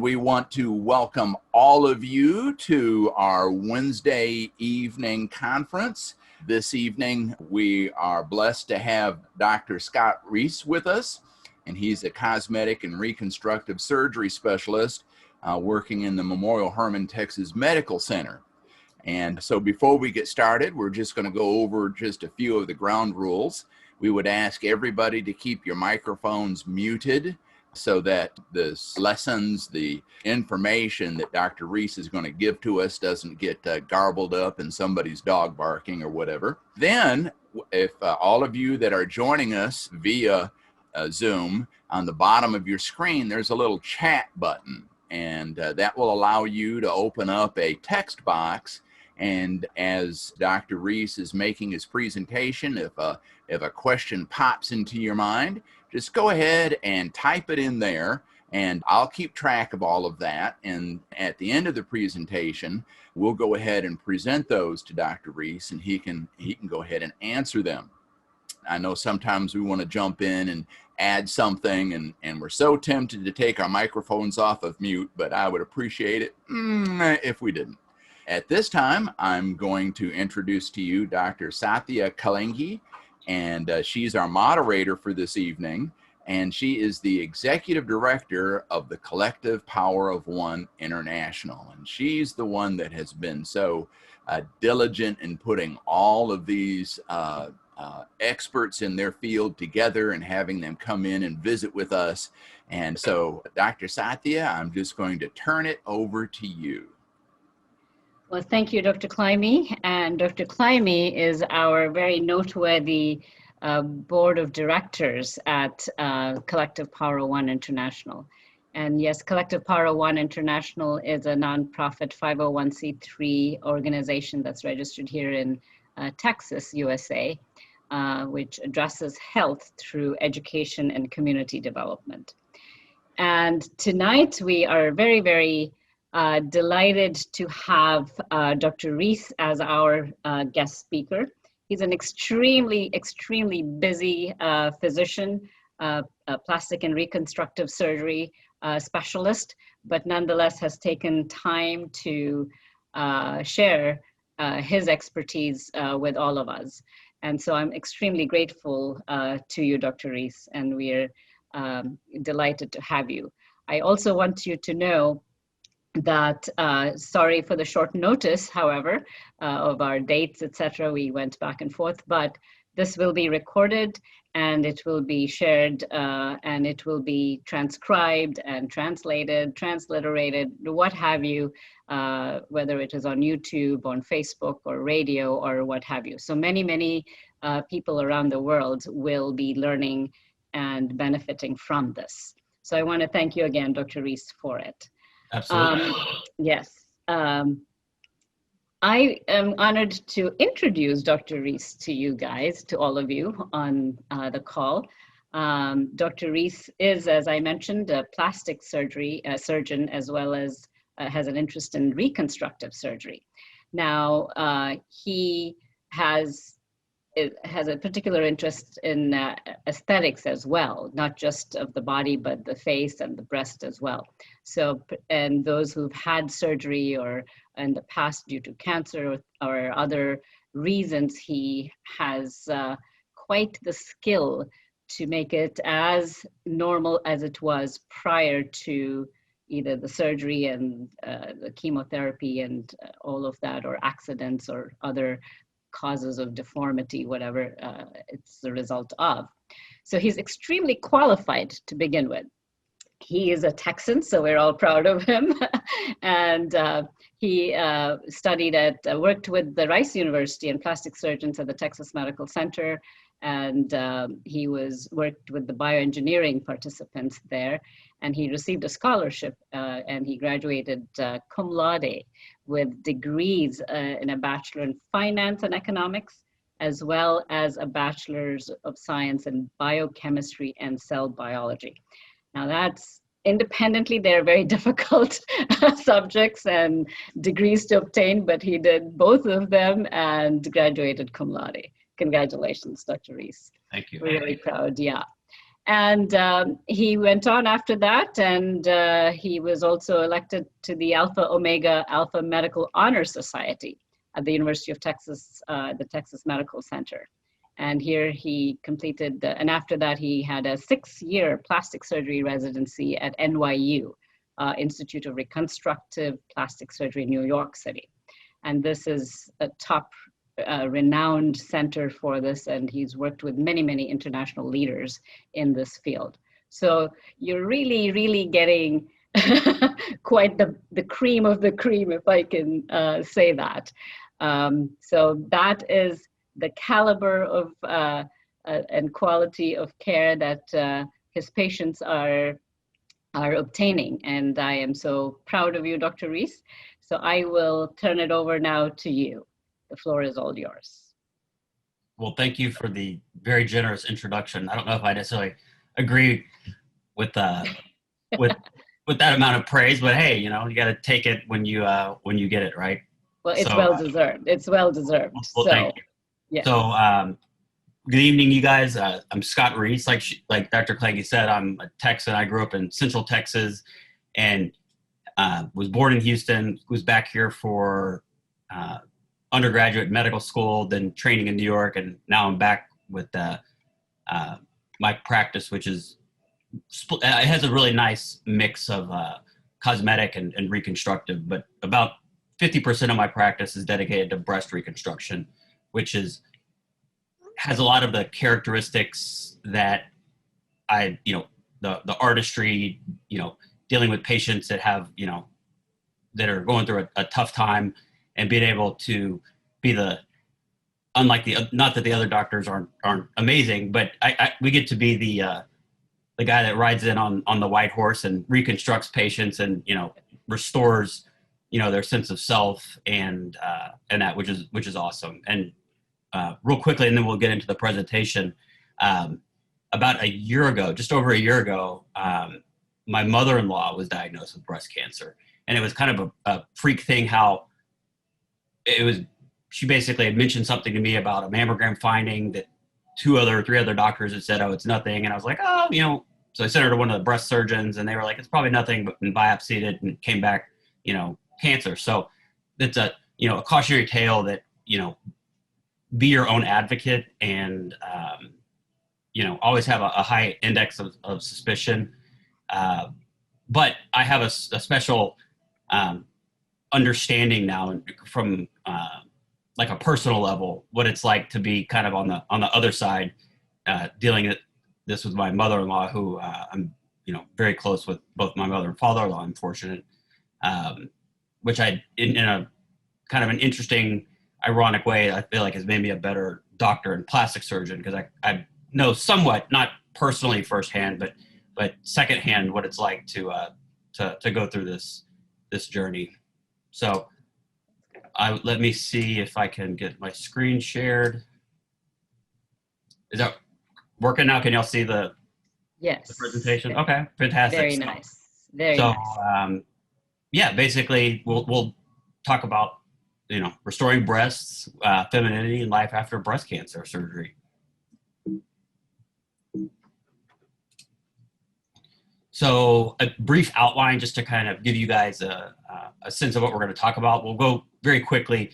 And we want to welcome all of you to our Wednesday evening conference. This evening, we are blessed to have Dr. Scott Reis with us, and he's a cosmetic and reconstructive surgery specialist working in the Memorial Hermann, Texas Medical Center. And so before we get started, we're just going to go over just a few of the ground rules. We would ask everybody to keep your microphones muted so that the lessons, the information that Dr. Reis is going to give to us doesn't get garbled up in somebody's dog barking or whatever. Then, if all of you that are joining us via Zoom, on the bottom of your screen, there's a little chat button, and that will allow you to open up a text box. And as Dr. Reis is making his presentation, if a question pops into your mind, just go ahead and type it in there, and I'll keep track of all of that. And at the end of the presentation, we'll go ahead and present those to Dr. Reis, and he can go ahead and answer them. I know sometimes we want to jump in and add something, and we're so tempted to take our microphones off of mute, but I would appreciate it if we didn't. At this time, I'm going to introduce to you Dr. Satya Kalengi, and she's our moderator for this evening, and she is the executive director of the Collective Power of One International, and she's the one that has been so diligent in putting all of these experts in their field together and having them come in and visit with us. And so, Dr. Satya, I'm just going to turn it over to you. Well, thank you, Dr. Climie. And Dr. Climie is our very noteworthy board of directors at Collective Power One International. And yes, Collective Power One International is a nonprofit 501c3 organization that's registered here in Texas, USA, which addresses health through education and community development. And tonight we are very, very delighted to have Dr. Reis as our guest speaker. He's an extremely busy physician, plastic and reconstructive surgery specialist, but nonetheless has taken time to share his expertise with all of us. And so I'm extremely grateful to you, Dr. Reis, and we're delighted to have you. I also want you to know that sorry for the short notice, however, of our dates, etc. We went back and forth, but this will be recorded and it will be shared and it will be transcribed and translated, transliterated, what have you, whether it is on YouTube, on Facebook, or radio, or what have you. So many people around the world will be learning and benefiting from this. So I want to thank you again, Dr. Reis, for it. Absolutely. Yes. I am honored to introduce Dr. Reis to you guys, to all of you on the call. Dr. Reis is, as I mentioned, a plastic surgery surgeon, as well as has an interest in reconstructive surgery. Now, he has a particular interest in aesthetics as well, not just of the body, but the face and the breast as well. So, and those who've had surgery or in the past due to cancer or other reasons, he has quite the skill to make it as normal as it was prior to either the surgery and the chemotherapy and all of that, or accidents or other causes of deformity, whatever it's the result of. So he's extremely qualified to begin with. He is a Texan, so we're all proud of him. And he worked with the Rice University and plastic surgeons at the Texas Medical Center. And he worked with the bioengineering participants there. And he received a scholarship and he graduated cum laude with degrees in a Bachelor in Finance and Economics, as well as a Bachelor's of Science in Biochemistry and Cell Biology. Now that's independently, they're very difficult subjects and degrees to obtain, but he did both of them and graduated cum laude. Congratulations, Dr. Reis. Thank you. We're really proud, yeah. And he went on after that, and he was also elected to the Alpha Omega Alpha Medical Honor Society at the University of Texas, the Texas Medical Center. And here he completed, and after that he had a 6-year plastic surgery residency at NYU, Institute of Reconstructive Plastic Surgery in New York City. And this is a top renowned center for this, and he's worked with many, many international leaders in this field. So you're really, really getting quite the cream of the cream, if I can say that. So that is the caliber of and quality of care that his patients are obtaining. And I am so proud of you, Dr. Reis. So I will turn it over now to you. The floor is all yours. Well, thank you for the very generous introduction. I don't know if I necessarily agree with with that amount of praise, but hey, you got to take it when you get it, right? Well, it's well deserved. It's well deserved. Well, so, thank you. Yeah. So, good evening, you guys. I'm Scott Reis. Like Dr. Clagy said, I'm a Texan. I grew up in Central Texas, and was born in Houston. Was back here for undergraduate medical school, then training in New York, and now I'm back with my practice, which is it has a really nice mix of cosmetic and reconstructive, but about 50% of my practice is dedicated to breast reconstruction, which has a lot of the characteristics that the artistry, dealing with patients that have, that are going through a tough time, and being able to be not that the other doctors aren't amazing, but we get to be the guy that rides in on the white horse and reconstructs patients and, restores, their sense of self and that, which is awesome. And real quickly, and then we'll get into the presentation. About a year ago, just over a year ago, my mother-in-law was diagnosed with breast cancer, and it was kind of a freak thing how she basically had mentioned something to me about a mammogram finding that 3 other doctors had said, oh, it's nothing. And I was like, oh, so I sent her to one of the breast surgeons, and they were like, it's probably nothing, but biopsied it and came back, cancer. So it's a cautionary tale that, be your own advocate and, always have a high index of suspicion. But I have a special understanding now from like a personal level, what it's like to be kind of on the other side, dealing this with my mother-in-law, who I'm very close with, both my mother and father-in-law, I'm fortunate, which in a kind of an interesting, ironic way, I feel like has made me a better doctor and plastic surgeon, because I know somewhat, not personally firsthand, but secondhand, what it's like to go through this journey. So let me see if I can get my screen shared. Is that working now? Can y'all see the presentation? Okay, fantastic. Very nice. Very nice. Yeah, basically we'll talk about restoring breasts, femininity, and life after breast cancer surgery. So a brief outline just to kind of give you guys a sense of what we're going to talk about. We'll go very quickly,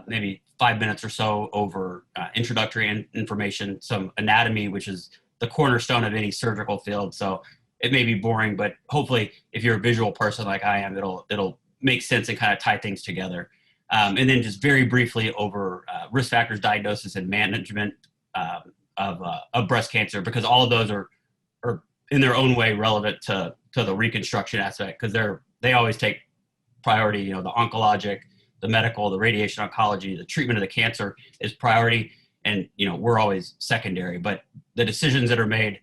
maybe 5 minutes or so, over introductory information, some anatomy, which is the cornerstone of any surgical field. So it may be boring, but hopefully if you're a visual person like I am, it'll make sense and kind of tie things together. And then just very briefly over risk factors, diagnosis, and management of breast cancer, because all of those are in their own way relevant to the reconstruction aspect, because they always take priority. The oncologic, the medical, the radiation oncology, the treatment of the cancer is priority, and we're always secondary. But the decisions that are made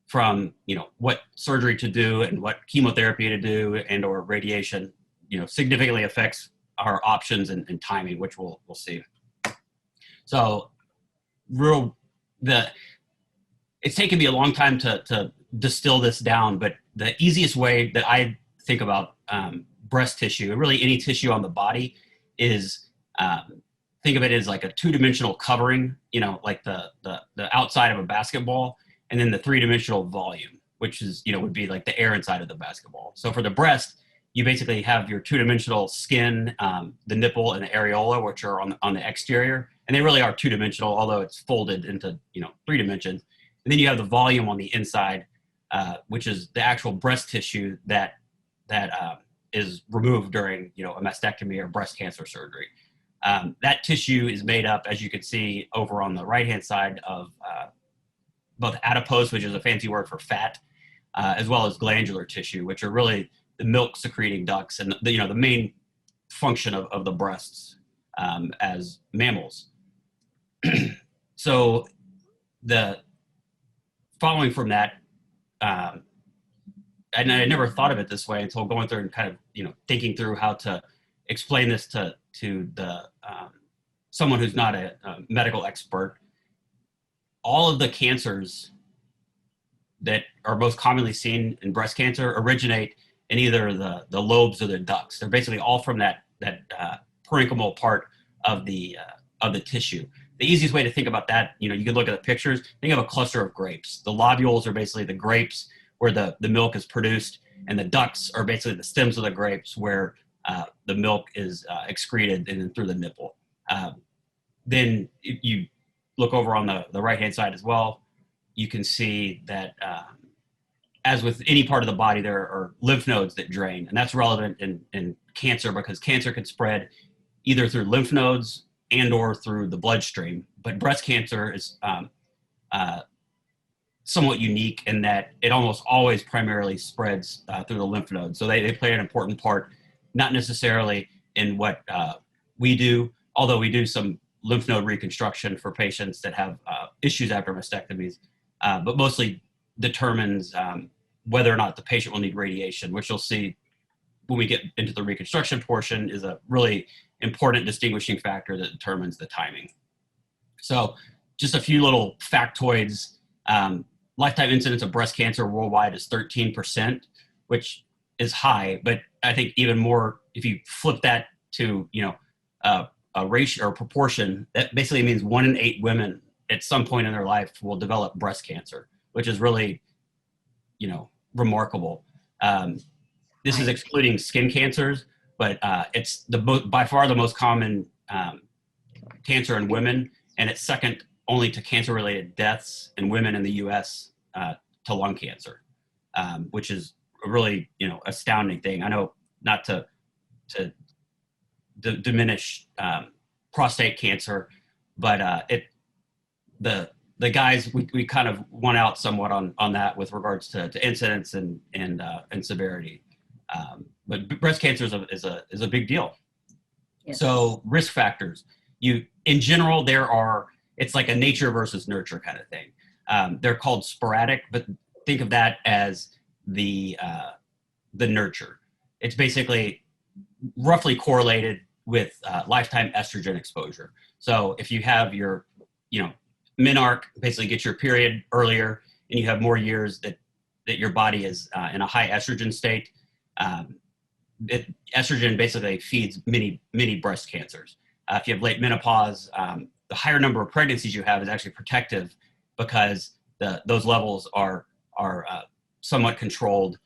from what surgery to do and what chemotherapy to do and or radiation, significantly affects our options and timing, which we'll see. So it's taken me a long time to distill this down, but the easiest way that I think about breast tissue, and really any tissue on the body, is think of it as like a 2-dimensional covering, like the outside of a basketball, and then the three-dimensional volume, which is, would be like the air inside of the basketball. So for the breast, you basically have your two-dimensional skin, the nipple and the areola, which are on the exterior, and they really are two-dimensional, although it's folded into, 3 dimensions. And then you have the volume on the inside, which is the actual breast tissue that is removed during, a mastectomy or breast cancer surgery. That tissue is made up, as you can see over on the right-hand side, of both adipose, which is a fancy word for fat, as well as glandular tissue, which are really the milk secreting ducts and the main function of the breasts as mammals. So the following from that, and I never thought of it this way until going through and kind of thinking through how to explain this to the someone who's not a medical expert. All of the cancers that are most commonly seen in breast cancer originate in either the lobes or the ducts. They're basically all from that parenchymal part of the tissue. The easiest way to think about that, you can look at the pictures. Think of a cluster of grapes. The lobules are basically the grapes where the milk is produced, and the ducts are basically the stems of the grapes where the milk is excreted and then through the nipple. Then if you look over on the right-hand side as well, you can see that as with any part of the body, there are lymph nodes that drain, and that's relevant in cancer because cancer can spread either through lymph nodes and or through the bloodstream. But breast cancer is somewhat unique in that it almost always primarily spreads through the lymph nodes. So they play an important part, not necessarily in what we do, although we do some lymph node reconstruction for patients that have issues after mastectomies, but mostly determines whether or not the patient will need radiation, which you'll see when we get into the reconstruction portion is a really important distinguishing factor that determines the timing. So just a few little factoids. Lifetime incidence of breast cancer worldwide is 13%, which is high, but I think even more, if you flip that to, a ratio or proportion, that basically means 1 in 8 women at some point in their life will develop breast cancer, which is really, remarkable. This is excluding skin cancers, but it's by far the most common cancer in women, and it's second only to cancer-related deaths in women in the U.S. To lung cancer, which is a really, astounding thing. I know not to diminish prostate cancer, but the guys we kind of won out somewhat on that with regards to incidence and severity. But breast cancer is a big deal. Yes. So risk factors. In general, it's like a nature versus nurture kind of thing. They're called sporadic, but think of that as the nurture. It's basically roughly correlated with lifetime estrogen exposure. So if you have your, menarche, basically get your period earlier, and you have more years that your body is in a high estrogen state, estrogen basically feeds many breast cancers. If you have late menopause, the higher number of pregnancies you have is actually protective because those levels are somewhat controlled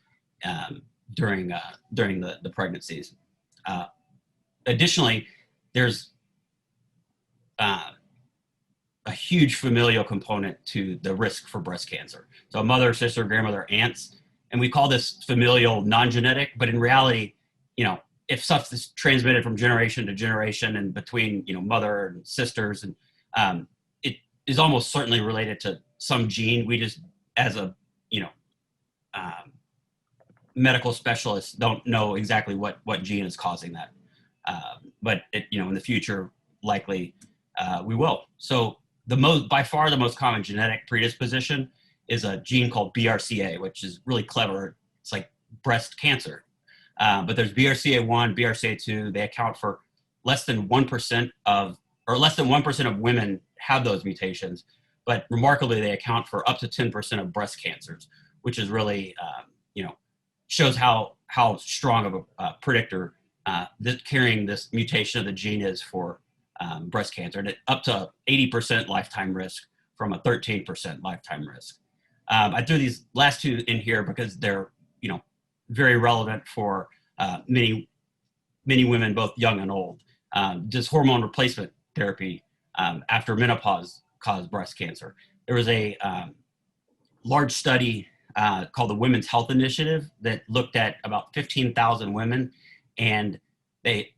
during the pregnancies. Additionally, there's a huge familial component to the risk for breast cancer. So mother, sister, grandmother, aunts, and we call this familial non-genetic, but in reality, if stuff is transmitted from generation to generation and between, mother and sisters, and it is almost certainly related to some gene. We just, as a, medical specialists, don't know exactly what gene is causing that. But in the future, likely we will. So by far the most common genetic predisposition is a gene called BRCA, which is really clever. It's like breast cancer. But there's BRCA1, BRCA2. They account for less than 1% of women have those mutations. But remarkably, they account for up to 10% of breast cancers, which is really, shows how strong of a predictor carrying this mutation of the gene is for breast cancer, and up to 80% lifetime risk from a 13% lifetime risk. I threw these last two in here because they're, very relevant for many women, both young and old. Does hormone replacement therapy after menopause cause breast cancer? There was a large study called the Women's Health Initiative that looked at about 15,000 women, and they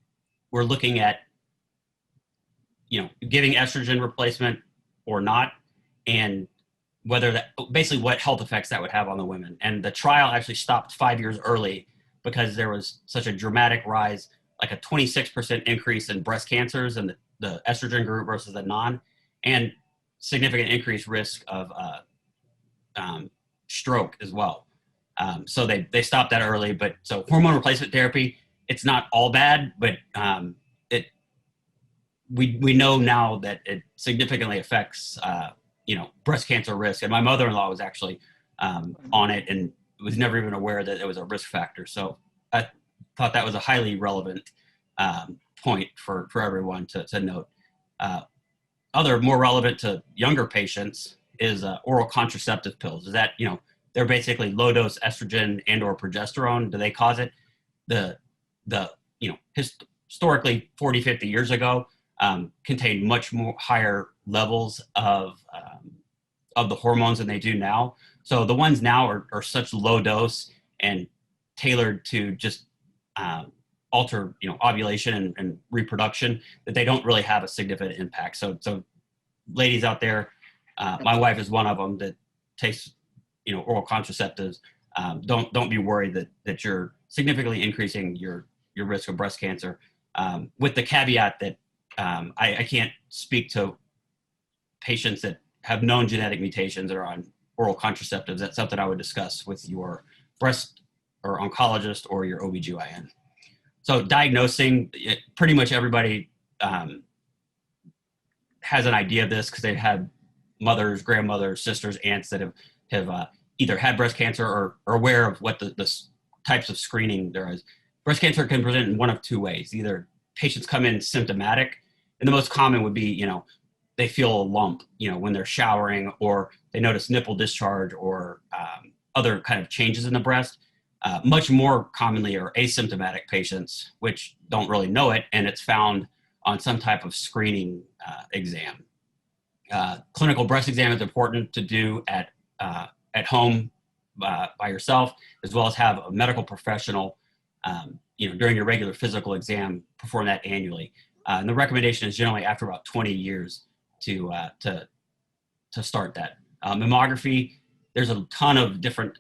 were looking at, giving estrogen replacement or not, and whether that, basically what health effects that would have on the women. And the trial actually stopped 5 years early because there was such a dramatic rise, like a 26% increase in breast cancers in the estrogen group versus the non, and significant increased risk of stroke as well. So they stopped that early. But so hormone replacement therapy, it's not all bad, but we know now that it significantly affects breast cancer risk. And my mother-in-law was actually on it and was never even aware that it was a risk factor. So I thought that was a highly relevant point for everyone to note. Other more relevant to younger patients is oral contraceptive pills. Is that, they're basically low dose estrogen and or progesterone. Do they cause it? Historically 40, 50 years ago, contained much more higher levels of the hormones than they do now. So the ones now are such low dose and tailored to just alter, ovulation and reproduction, that they don't really have a significant impact. So ladies out there, my wife is one of them that takes, oral contraceptives. Don't be worried that you're significantly increasing your risk of breast cancer, with the caveat that I can't speak to patients that have known genetic mutations that are on oral contraceptives. That's something I would discuss with your breast or oncologist or your OBGYN. So diagnosing, pretty much everybody has an idea of this because they've had mothers, grandmothers, sisters, aunts that have either had breast cancer or are aware of what the types of screening there is. Breast cancer can present in one of two ways. Either patients come in symptomatic, and the most common would be, they feel a lump, when they're showering, or they notice nipple discharge or other kind of changes in the breast. Much more commonly are asymptomatic patients, which don't really know it, and it's found on some type of screening exam. Clinical breast exam is important to do at home by yourself, as well as have a medical professional, during your regular physical exam, perform that annually. And the recommendation is generally after about 20 years to start that. Mammography, there's a ton of different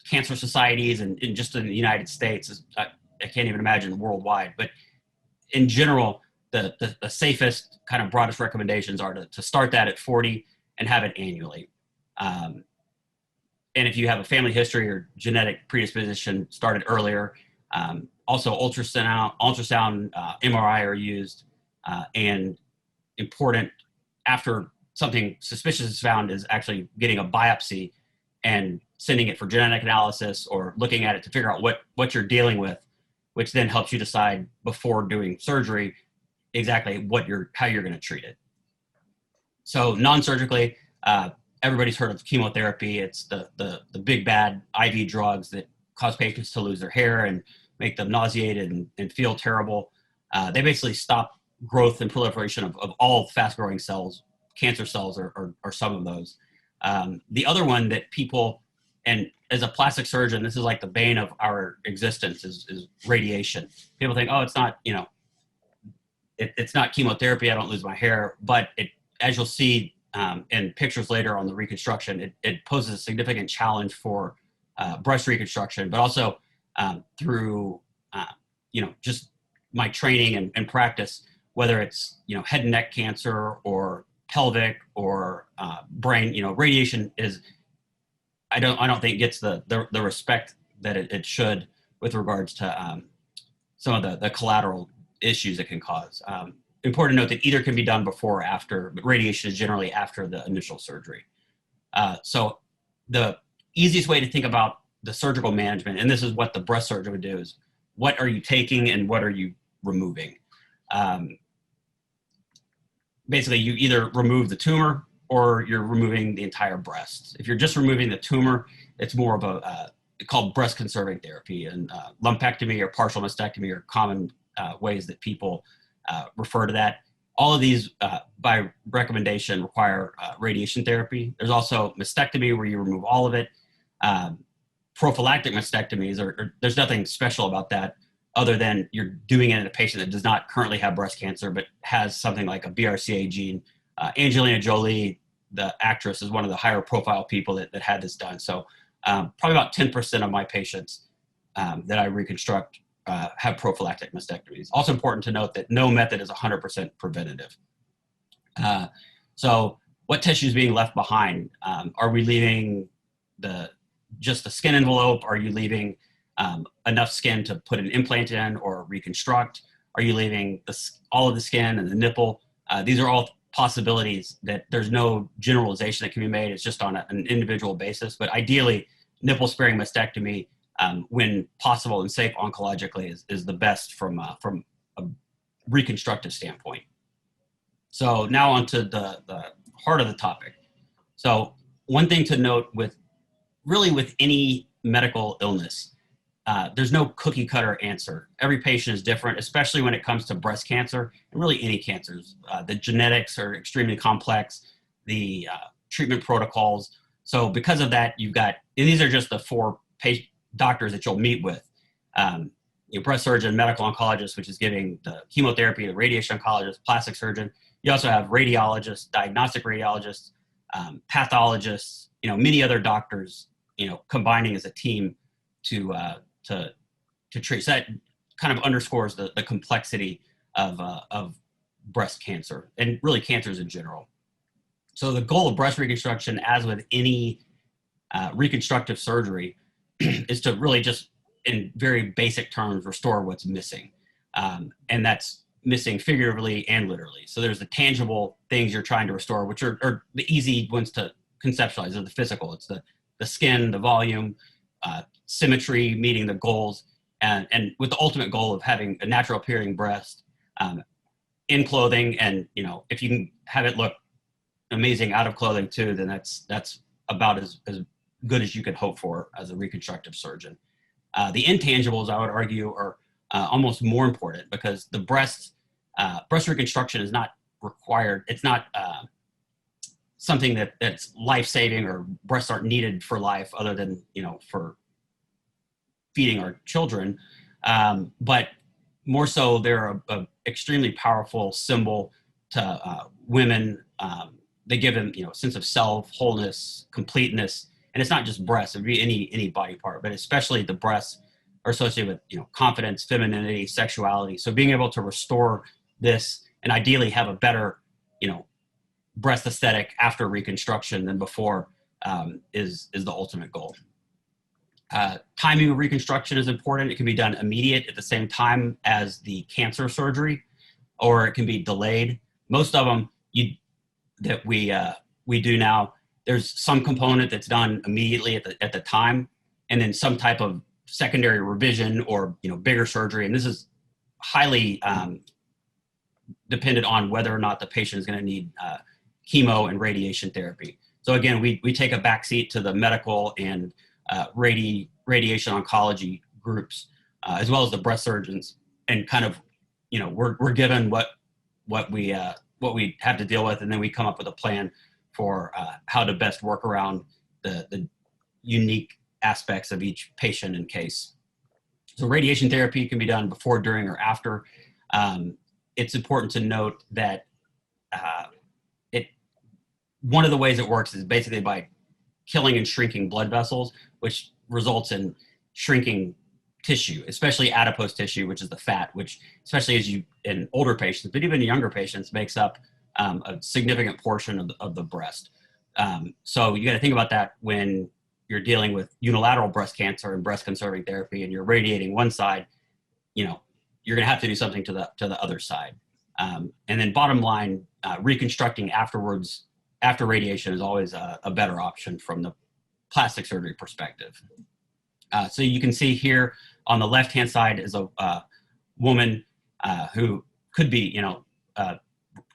cancer societies, and just in the United States, I can't even imagine worldwide, but in general, the safest, kind of broadest recommendations are to start that at 40 and have it annually. And if you have a family history or genetic predisposition, start it earlier. Also, ultrasound, MRI are used, and important after something suspicious is found is actually getting a biopsy and sending it for genetic analysis or looking at it to figure out what you're dealing with, which then helps you decide before doing surgery exactly how you're going to treat it. So non-surgically, everybody's heard of chemotherapy. It's the big bad IV drugs that cause patients to lose their hair and make them nauseated and feel terrible. They basically stop growth and proliferation of all fast-growing cells. Cancer cells are some of those. The other one that people, and as a plastic surgeon, this is like the bane of our existence, is radiation. People think, oh, it's not, it's not chemotherapy, I don't lose my hair. But as you'll see in pictures later on the reconstruction, it poses a significant challenge for breast reconstruction, but also through, just my training and practice, whether it's, head and neck cancer or pelvic or brain, radiation is, I don't think gets the respect that it should with regards to some of the collateral issues it can cause. Important to note that either can be done before or after, but radiation is generally after the initial surgery. So the easiest way to think about the surgical management, and this is what the breast surgeon would do, is what are you taking and what are you removing? Basically, you either remove the tumor or you're removing the entire breast. If you're just removing the tumor, it's more of a called breast conserving therapy, and lumpectomy or partial mastectomy are common ways that people refer to that. All of these, by recommendation, require radiation therapy. There's also mastectomy, where you remove all of it. Prophylactic mastectomies, there's nothing special about that other than you're doing it in a patient that does not currently have breast cancer, but has something like a BRCA gene. Angelina Jolie, the actress, is one of the higher profile people that had this done. So probably about 10% of my patients that I reconstruct have prophylactic mastectomies. Also important to note that no method is 100% preventative. So what tissue is being left behind? Are we leaving just the skin envelope? Are you leaving enough skin to put an implant in or reconstruct? Are you leaving all of the skin and the nipple? These are all possibilities that there's no generalization that can be made. It's just on an individual basis. But ideally, nipple-sparing mastectomy, when possible and safe oncologically, is the best from a reconstructive standpoint. So now onto the heart of the topic. So one thing to note with any medical illness, there's no cookie cutter answer. Every patient is different, especially when it comes to breast cancer and really any cancers. The genetics are extremely complex, the treatment protocols. So because of that, and these are just the 4 doctors that you'll meet with. Your breast surgeon, medical oncologist, which is giving the chemotherapy, the radiation oncologist, plastic surgeon. You also have radiologists, diagnostic radiologists, pathologists, many other doctors, combining as a team to treat. So that kind of underscores the complexity of breast cancer and really cancers in general. So the goal of breast reconstruction, as with any reconstructive surgery, is to really just, in very basic terms, restore what's missing. And that's missing figuratively and literally. So there's the tangible things you're trying to restore, which are the easy ones to conceptualize, are the physical. It's the skin, the volume, symmetry, meeting the goals, and with the ultimate goal of having a natural appearing breast in clothing. And, if you can have it look amazing out of clothing too, then that's about as good as you could hope for as a reconstructive surgeon. The intangibles, I would argue, are almost more important, because the breast reconstruction is not required. It's not something that's life-saving, or breasts aren't needed for life other than, for feeding our children. But more so, they're a extremely powerful symbol to women. They give them, a sense of self, wholeness, completeness. And it's not just breasts, it'd be any body part, but especially the breasts are associated with, confidence, femininity, sexuality. So being able to restore this and ideally have a better, breast aesthetic after reconstruction than before is the ultimate goal. Timing of reconstruction is important. It can be done immediate at the same time as the cancer surgery, or it can be delayed. Most of them that we do now, there's some component that's done immediately at the time, and then some type of secondary revision or bigger surgery. And this is highly dependent on whether or not the patient is going to need chemo and radiation therapy. So again, we take a backseat to the medical and radiation oncology groups, as well as the breast surgeons, and kind of we're given what we have to deal with, and then we come up with a plan for how to best work around the unique aspects of each patient and case. So radiation therapy can be done before, during, or after. It's important to note that one of the ways it works is basically by killing and shrinking blood vessels, which results in shrinking tissue, especially adipose tissue, which is the fat, which, especially in older patients, but even in younger patients, makes up a significant portion of the breast. So you got to think about that when you're dealing with unilateral breast cancer and breast conserving therapy, and you're radiating one side, you're going to have to do something to the other side. And then bottom line, reconstructing afterwards, after radiation, is always a better option from the plastic surgery perspective. So you can see here on the left-hand side is a woman who could be, a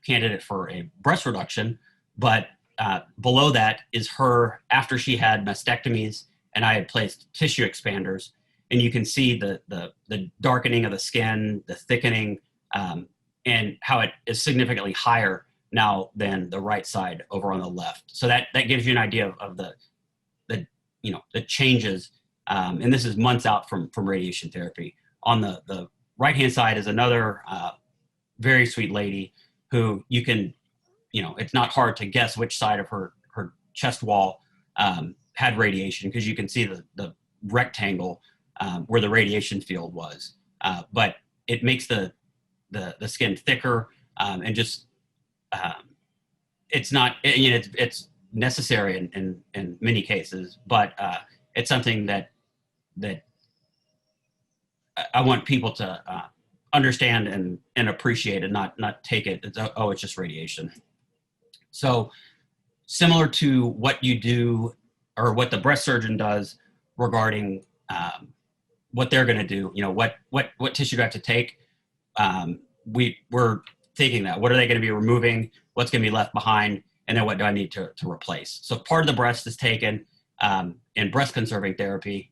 candidate for a breast reduction, but below that is her after she had mastectomies, and I had placed tissue expanders, and you can see the darkening of the skin, the thickening, and how it is significantly higher now than the right side over on the left. So that gives you an idea of the changes, and this is months out from radiation therapy. On the right-hand side is another very sweet lady who you can, it's not hard to guess which side of her chest wall had radiation, because you can see the rectangle where the radiation field was. But it makes the skin thicker, and just it's not, it's necessary in many cases, but it's something that I want people to understand and appreciate, and not take it as, oh, it's just radiation. So similar to what you do, or what the breast surgeon does regarding what they're going to do, what tissue do I have to take? We're thinking that, what are they going to be removing? What's going to be left behind? And then what do I need to replace? So part of the breast is taken in breast conserving therapy.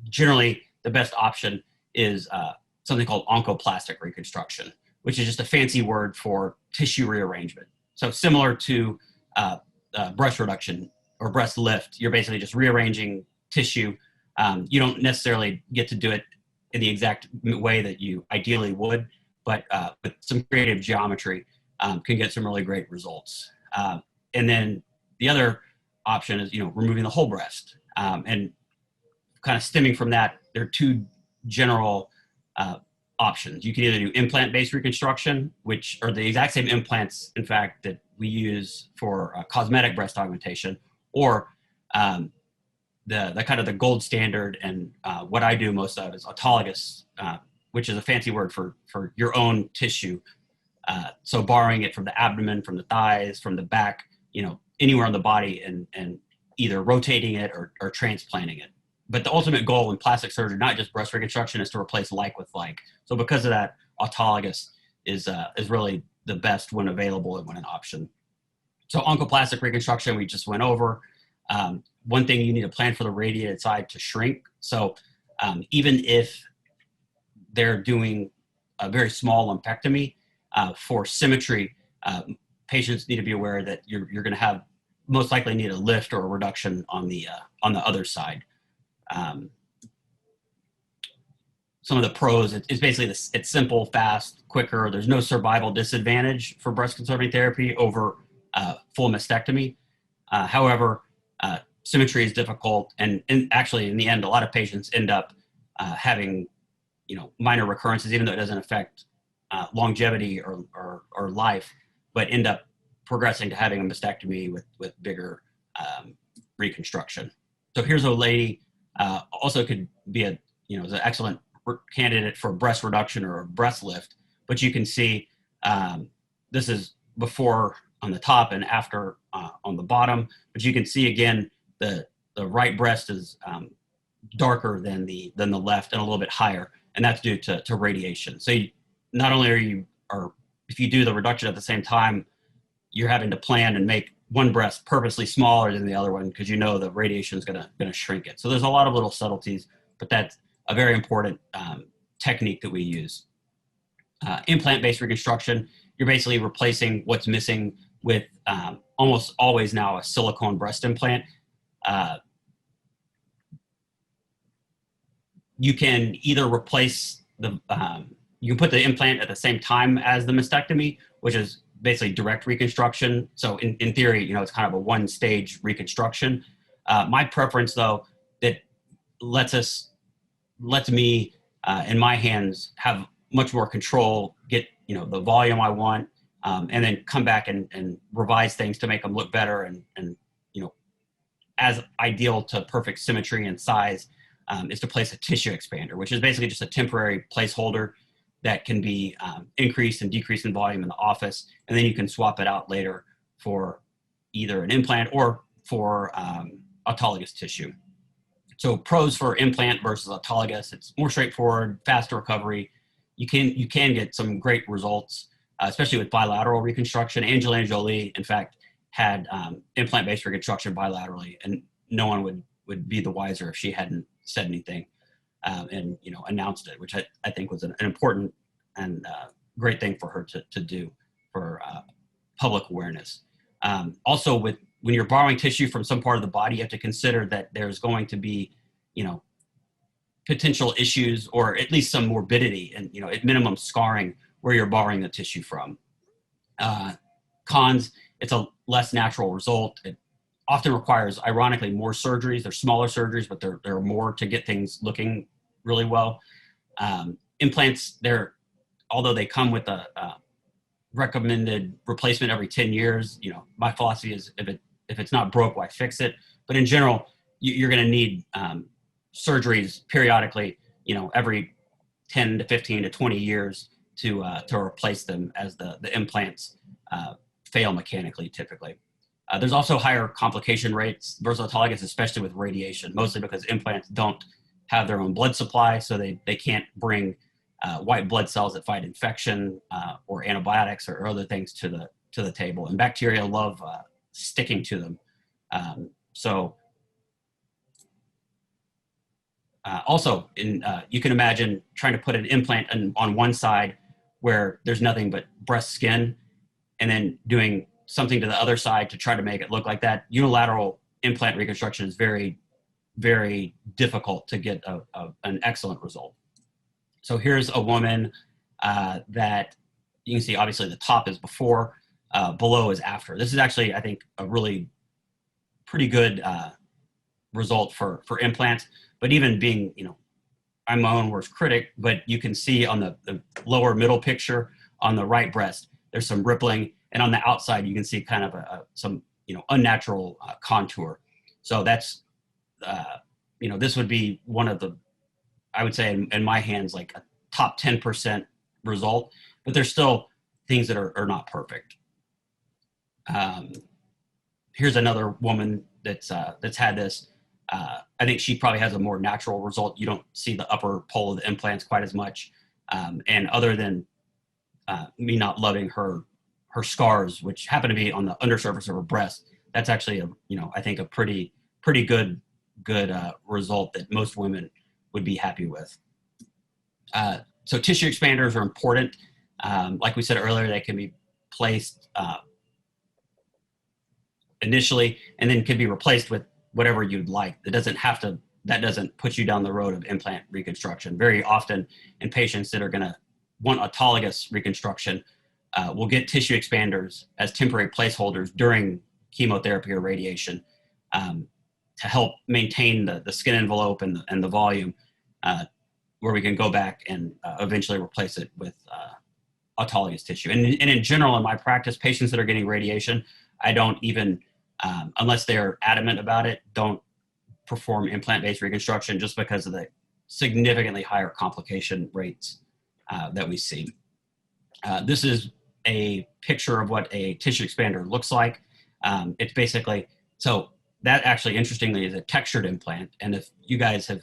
Generally, the best option is something called oncoplastic reconstruction, which is just a fancy word for tissue rearrangement. So similar to breast reduction or breast lift, you're basically just rearranging tissue. You don't necessarily get to do it in the exact way that you ideally would, but with some creative geometry, can get some really great results. And then the other option is, removing the whole breast. And kind of stemming from that, there are two general options. You can either do implant-based reconstruction, which are the exact same implants, in fact, that we use for cosmetic breast augmentation, or the kind of the gold standard, and what I do most of is autologous, which is a fancy word for your own tissue. So borrowing it from the abdomen, from the thighs, from the back, anywhere on the body, and either rotating it or transplanting it. But the ultimate goal in plastic surgery, not just breast reconstruction, is to replace like with like. So because of that, autologous is really the best when available and when an option. So oncoplastic reconstruction, we just went over. One thing, you need to plan for the radiated side to shrink. So even if they're doing a very small lumpectomy, for symmetry, patients need to be aware that you're going to have most likely need a lift or a reduction on the other side. Some of the pros, it's basically it's simple, fast, quicker. There's no survival disadvantage for breast conserving therapy over full mastectomy. However, symmetry is difficult, and actually in the end, a lot of patients end up having minor recurrences, even though it doesn't affect longevity or life, but end up progressing to having a mastectomy with bigger reconstruction. So here's a lady, also could be is an excellent candidate for breast reduction or a breast lift, but you can see this is before on the top and after on the bottom, but you can see again the right breast is darker than the left and a little bit higher, and that's due to radiation. So not only if you do the reduction at the same time, you're having to plan and make one breast purposely smaller than the other one, because the radiation is gonna shrink it. So there's a lot of little subtleties, but that's a very important technique that we use. Implant-based reconstruction, you're basically replacing what's missing with almost always now a silicone breast implant. You can either replace you can put the implant at the same time as the mastectomy, which is basically direct reconstruction. So in theory, it's kind of a one-stage reconstruction. My preference, though, that lets me in my hands have much more control, get the volume I want, and then come back and revise things to make them look better and as ideal to perfect symmetry and size, is to place a tissue expander, which is basically just a temporary placeholder that can be increased and decreased in volume in the office, and then you can swap it out later for either an implant or for autologous tissue. So pros for implant versus autologous: it's more straightforward, faster recovery. You can get some great results, especially with bilateral reconstruction. Angelina Jolie, in fact, had implant-based reconstruction bilaterally, and no one would be the wiser if she hadn't said anything and announced it, which I think was an important and great thing for her to do for public awareness. Also, when you're borrowing tissue from some part of the body, you have to consider that there's going to be, potential issues, or at least some morbidity and, at minimum scarring where you're borrowing the tissue from. Cons, it's a less natural result. It often requires, ironically, more surgeries. They're smaller surgeries, but there are more to get things looking really well. Implants, although they come with a recommended replacement every 10 years, my philosophy is if it's not broke, why fix it? But in general, you're going to need surgeries periodically, every 10 to 15 to 20 years to replace them as the implants fail mechanically typically. There's also higher complication rates versus autologous, especially with radiation, mostly because implants don't have their own blood supply, so they can't bring white blood cells that fight infection or antibiotics or other things to the table. And bacteria love sticking to them. Also, you can imagine trying to put an implant on one side where there's nothing but breast skin, and then doing something to the other side to try to make it look like that. Unilateral implant reconstruction is very, very difficult to get an excellent result. So here's a woman that you can see, obviously the top is before, below is after. This is actually, I think, a really pretty good result for implants. But even being, I'm my own worst critic, but you can see on the lower middle picture on the right breast, there's some rippling. And on the outside, you can see kind of some unnatural contour. So that's, this would be one of the, I would say in my hands, like a top 10% result, but there's still things that are not perfect. Here's another woman that's had this. I think she probably has a more natural result. You don't see the upper pole of the implants quite as much. And other than me not loving her scars, which happen to be on the undersurface of her breast, that's actually I think a pretty good result that most women would be happy with. So tissue expanders are important. Like we said earlier, they can be placed initially and then can be replaced with whatever you'd like. That doesn't put you down the road of implant reconstruction. Very often in patients that are going to want autologous reconstruction, we'll get tissue expanders as temporary placeholders during chemotherapy or radiation to help maintain the skin envelope and the volume, where we can go back and eventually replace it with autologous tissue. And in general, in my practice, patients that are getting radiation, I don't even, unless they're adamant about it, don't perform implant-based reconstruction just because of the significantly higher complication rates that we see. This is a picture of what a tissue expander looks like. It's basically, so that actually, interestingly, is a textured implant. And if you guys have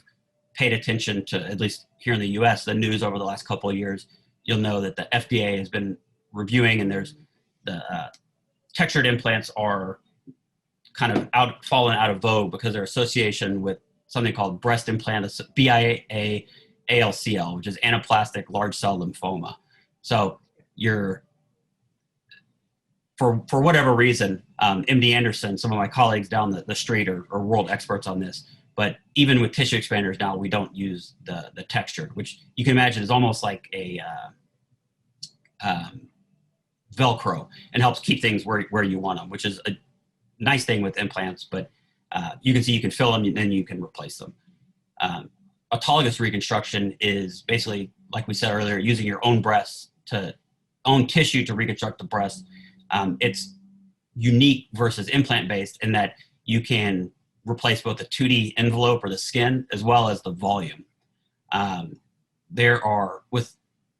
paid attention to, at least here in the US, the news over the last couple of years, you'll know that the FDA has been reviewing, and there's the textured implants are kind of fallen out of vogue because their association with something called breast implant, BIA-ALCL, which is anaplastic large cell lymphoma. So for whatever reason, MD Anderson, some of my colleagues down the street are world experts on this. But even with tissue expanders now, we don't use the textured, which you can imagine is almost like a Velcro, and helps keep things where you want them, which is a nice thing with implants. But you can see you can fill them and then you can replace them. Autologous reconstruction is basically, like we said earlier, using your own own tissue to reconstruct the breast. It's unique versus implant-based in that you can replace both the 2D envelope or the skin as well as the volume. There are, with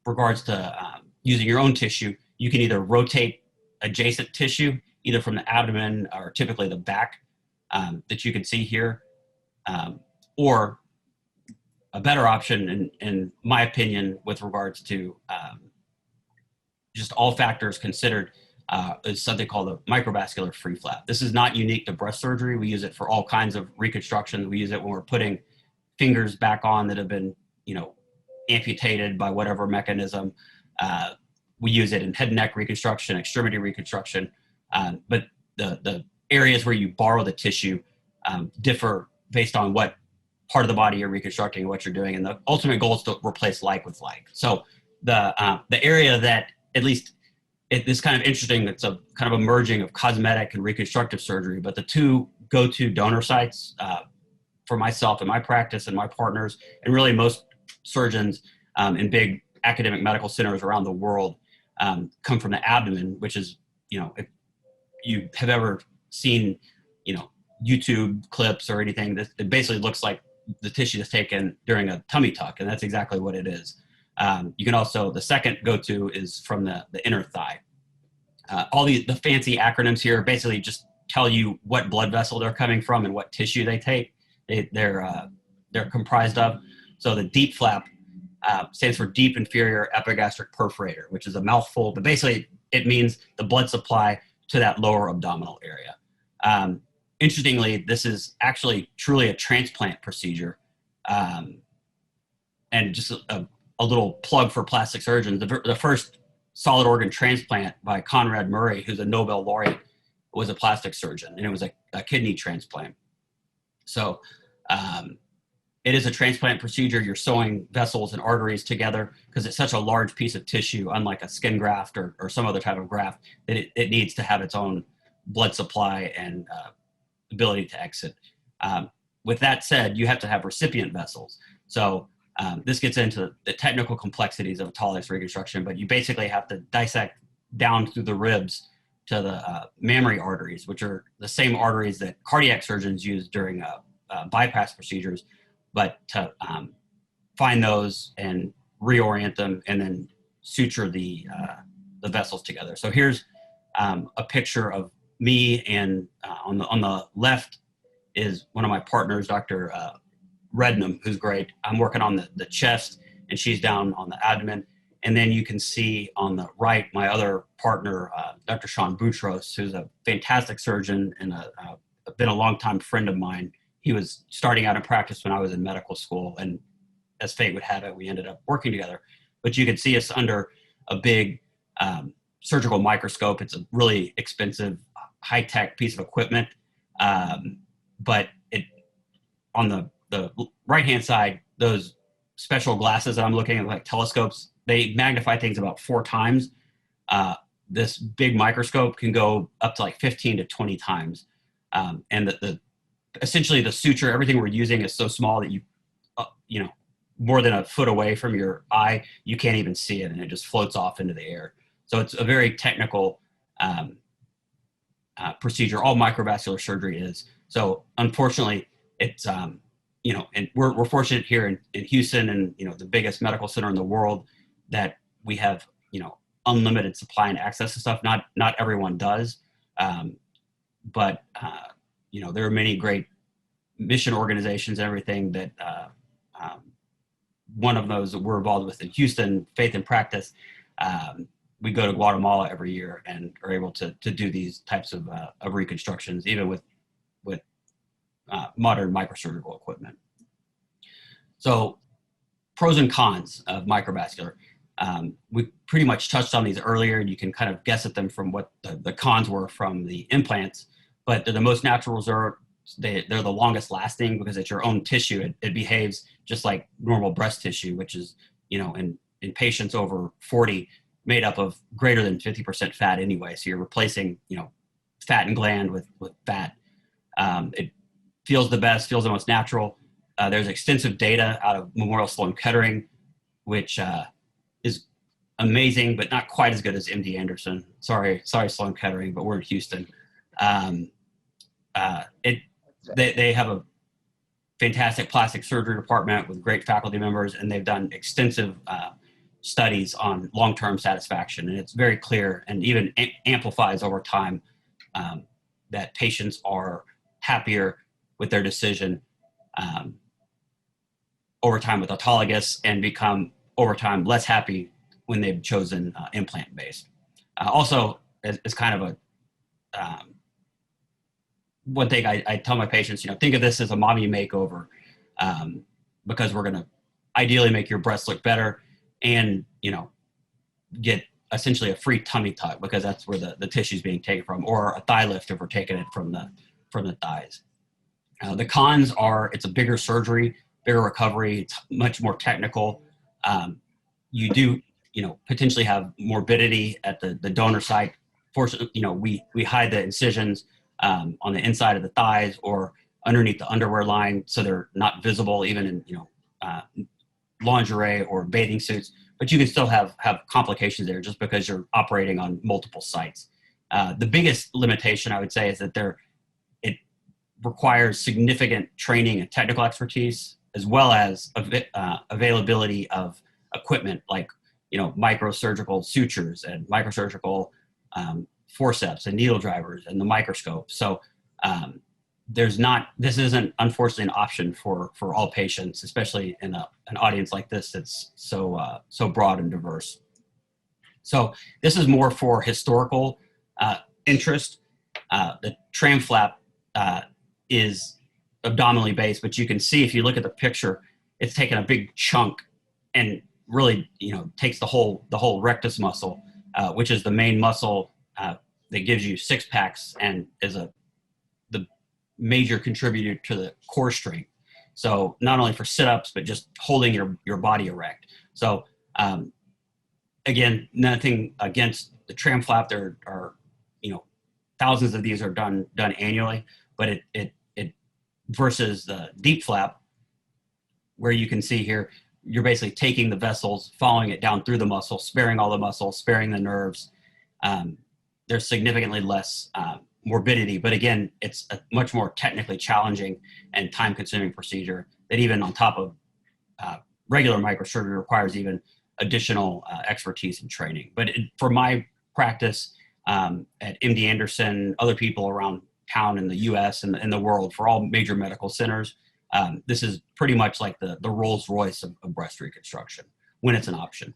regards to using your own tissue, you can either rotate adjacent tissue, either from the abdomen or typically the back that you can see here, or a better option, in my opinion, with regards to just all factors considered, is something called a microvascular free flap. This is not unique to breast surgery. We use it for all kinds of reconstructions. We use it when we're putting fingers back on that have been, amputated by whatever mechanism. We use it in head and neck reconstruction, extremity reconstruction. But the areas where you borrow the tissue differ based on what part of the body you're reconstructing and what you're doing. And the ultimate goal is to replace like with like. So the area that, at least this kind of interesting, it's a kind of a merging of cosmetic and reconstructive surgery, but the two go-to donor sites for myself and my practice and my partners, and really most surgeons in big academic medical centers around the world, come from the abdomen, which is, if you have ever seen, YouTube clips or anything, it basically looks like the tissue is taken during a tummy tuck, and that's exactly what it is. You can also, the second go-to is from the inner thigh. All the fancy acronyms here basically just tell you what blood vessel they're coming from and what tissue they take. They're comprised of. So the DEEP flap stands for deep inferior epigastric perforator, which is a mouthful, but basically it means the blood supply to that lower abdominal area. Interestingly, this is actually truly a transplant procedure. And just a little plug for plastic surgeons. The first solid organ transplant by Conrad Murray, who's a Nobel laureate, was a plastic surgeon, and it was a kidney transplant. So it is a transplant procedure. You're sewing vessels and arteries together because it's such a large piece of tissue, unlike a skin graft or some other type of graft, that it needs to have its own blood supply and ability to exit. With that said, you have to have recipient vessels. So this gets into the technical complexities of autologous reconstruction, but you basically have to dissect down through the ribs to the mammary arteries, which are the same arteries that cardiac surgeons use during bypass procedures, but to find those and reorient them and then suture the vessels together. So here's a picture of me, and on the left is one of my partners, Dr. Rednam, who's great. I'm working on the chest, and she's down on the abdomen. And then you can see on the right, my other partner, Dr. Sean Boutros, who's a fantastic surgeon and been a longtime friend of mine. He was starting out in practice when I was in medical school, and as fate would have it, we ended up working together. But you can see us under a big surgical microscope. It's a really expensive, high-tech piece of equipment. But on the right-hand side, those special glasses that I'm looking at, like telescopes, they magnify things about 4 times. This big microscope can go up to like 15 to 20 times. And essentially the suture, everything we're using is so small that you more than a foot away from your eye, you can't even see it, and it just floats off into the air. So it's a very technical procedure. All microvascular surgery is. So unfortunately, it's and we're fortunate here in Houston, and the biggest medical center in the world, that we have unlimited supply and access to stuff. Not everyone does, but there are many great mission organizations and everything that one of those that we're involved with in Houston, Faith in Practice. We go to Guatemala every year and are able to do these types of reconstructions, even with modern microsurgical equipment. So pros and cons of microvascular. We pretty much touched on these earlier, and you can kind of guess at them from what the cons were from the implants, but they're the most natural resort. They're the longest lasting because it's your own tissue. It behaves just like normal breast tissue, which is, in patients over 40, made up of greater than 50% fat anyway. So you're replacing, fat and gland with fat. It feels the best, feels the most natural. There's extensive data out of Memorial Sloan Kettering, which is amazing, but not quite as good as MD Anderson. Sorry, Sloan Kettering, but we're in Houston. They have a fantastic plastic surgery department with great faculty members, and they've done extensive studies on long-term satisfaction. And it's very clear, and even amplifies over time, that patients are happier with their decision over time with autologous, and become over time less happy when they've chosen implant-based. Also, as kind of a one thing I tell my patients, think of this as a mommy makeover, because we're going to ideally make your breasts look better and, get essentially a free tummy tuck, because that's where the tissue is being taken from, or a thigh lift if we're taking it from the thighs. The cons are it's a bigger surgery, bigger recovery. It's much more technical. You do, potentially have morbidity at the donor site. Fortunately, we hide the incisions on the inside of the thighs or underneath the underwear line, so they're not visible even in lingerie or bathing suits. But you can still have complications there just because you're operating on multiple sites. The biggest limitation I would say is that it requires significant training and technical expertise, as well as availability of equipment like microsurgical sutures and microsurgical forceps and needle drivers and the microscope. So this isn't unfortunately an option for all patients, especially in an audience like this that's so broad and diverse. So this is more for historical interest. The tram flap is abdominally based, but you can see if you look at the picture, it's taken a big chunk and really takes the whole rectus muscle, which is the main muscle that gives you six packs and is the major contributor to the core strength. So not only for sit-ups, but just holding your body erect. So again, nothing against the tram flap. There are thousands of these are done annually, but it versus the deep flap, where you can see here, you're basically taking the vessels, following it down through the muscle, sparing all the muscle, sparing the nerves. There's significantly less morbidity, but again, it's a much more technically challenging and time-consuming procedure that even on top of regular microsurgery requires even additional expertise and training. But for my practice at MD Anderson, other people around town in the US and the world, for all major medical centers, this is pretty much like the Rolls Royce of breast reconstruction when it's an option.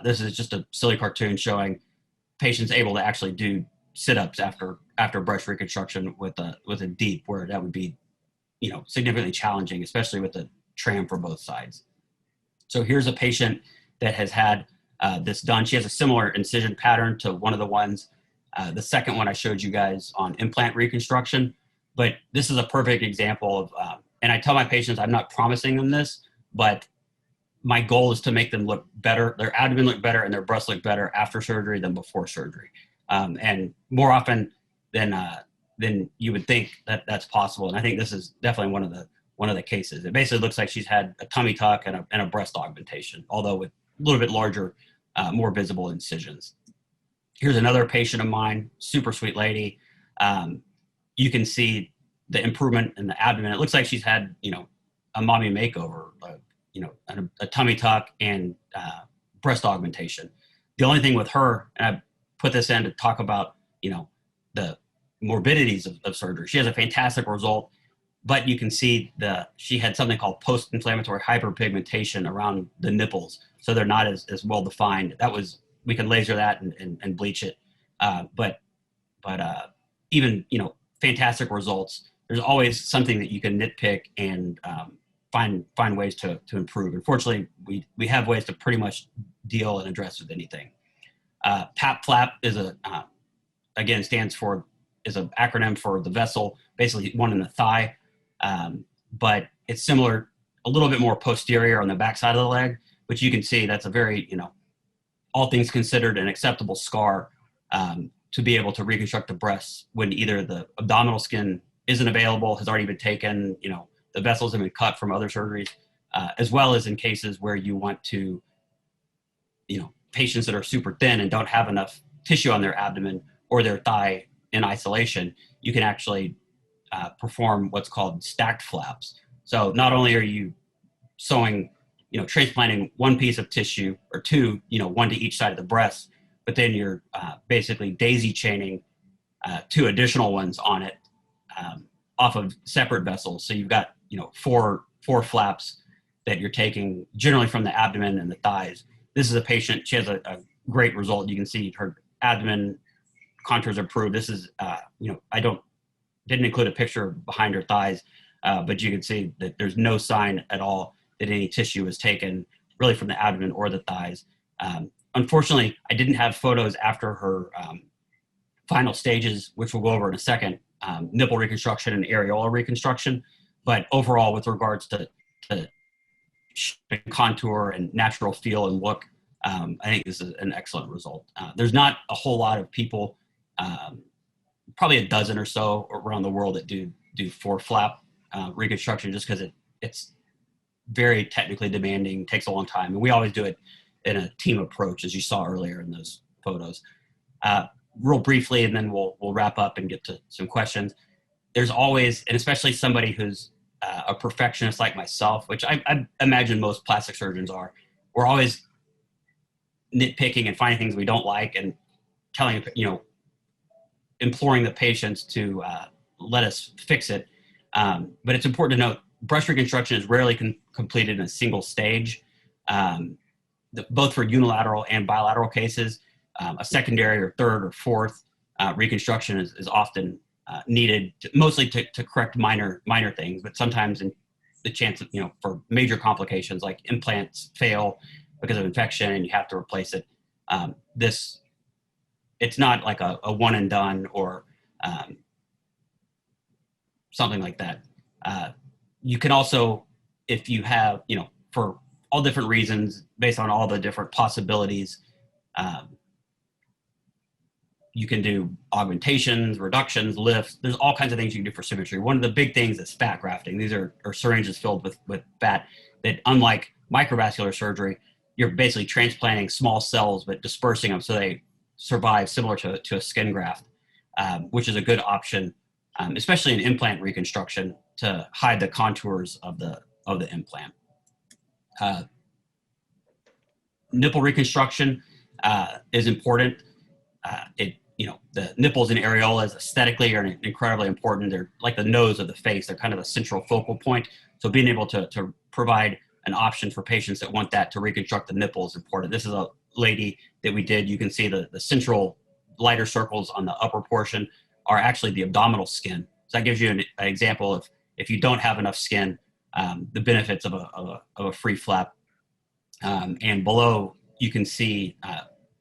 This is just a silly cartoon showing patients able to actually do sit-ups after breast reconstruction with a deep, where that would be significantly challenging, especially with the tram for both sides. So here's a patient that has had this done. She has a similar incision pattern to one of the ones, the second one I showed you guys on implant reconstruction. But this is a perfect example of, and I tell my patients, I'm not promising them this, but my goal is to make them look better, their abdomen look better and their breasts look better after surgery than before surgery. And more often than you would think that's possible. And I think this is definitely one of the cases. It basically looks like she's had a tummy tuck and a breast augmentation, although with a little bit larger, more visible incisions. Here's another patient of mine, super sweet lady. You can see the improvement in the abdomen. It looks like she's had, a mommy makeover, a tummy tuck and breast augmentation. The only thing with her, and I put this in to talk about, the morbidities of surgery. She has a fantastic result, but you can see she had something called post-inflammatory hyperpigmentation around the nipples. So they're not as well defined. We can laser that and bleach it. But even, fantastic results. There's always something that you can nitpick and find ways to improve. Unfortunately, we have ways to pretty much deal and address with anything. PAP flap is again is an acronym for the vessel, basically one in the thigh, but it's similar, a little bit more posterior on the backside of the leg, which you can see that's a very, all things considered, an acceptable scar to be able to reconstruct the breasts when either the abdominal skin isn't available, has already been taken, the vessels have been cut from other surgeries, as well as in cases where you want to, patients that are super thin and don't have enough tissue on their abdomen or their thigh in isolation, you can actually perform what's called stacked flaps. So not only are you sewing, transplanting one piece of tissue or two, one to each side of the breast, but then you're basically daisy chaining two additional ones on it off of separate vessels. So you've got, four flaps that you're taking generally from the abdomen and the thighs. This is a patient, she has a great result. You can see her abdomen contours improved. This is, I didn't include a picture behind her thighs, but you can see that there's no sign at all that any tissue was taken really from the abdomen or the thighs. Unfortunately, I didn't have photos after her final stages, which we'll go over in a second, nipple reconstruction and areola reconstruction. But overall, with regards to contour and natural feel and look, I think this is an excellent result. There's not a whole lot of people, probably a dozen or so around the world that do four-flap reconstruction, just because it's very technically demanding, takes a long time. And we always do it in a team approach, as you saw earlier in those photos. Real briefly, and then we'll wrap up and get to some questions. There's always, and especially somebody who's a perfectionist like myself, which I imagine most plastic surgeons are, we're always nitpicking and finding things we don't like and telling, imploring the patients to let us fix it. But it's important to note, breast reconstruction is rarely completed in a single stage, both for unilateral and bilateral cases. A secondary or third or fourth reconstruction is often needed, mostly to correct minor things, but sometimes in the chance of, for major complications like implants fail because of infection and you have to replace it. It's not like a one and done or something like that. You can also, if you have, for all different reasons, based on all the different possibilities, you can do augmentations, reductions, lifts. There's all kinds of things you can do for symmetry. One of the big things is fat grafting. These are syringes filled with fat that, unlike microvascular surgery, you're basically transplanting small cells but dispersing them so they survive, similar to a skin graft, which is a good option, especially in implant reconstruction, to hide the contours of the implant. Nipple reconstruction is important. The nipples and areolas aesthetically are incredibly important. They're like the nose of the face. They're kind of a central focal point. So being able to provide an option for patients that want that to reconstruct the nipple is important. This is a lady that we did. You can see the central lighter circles on the upper portion are actually the abdominal skin. So that gives you an example of, if you don't have enough skin, the benefits of a free flap. And below, you can see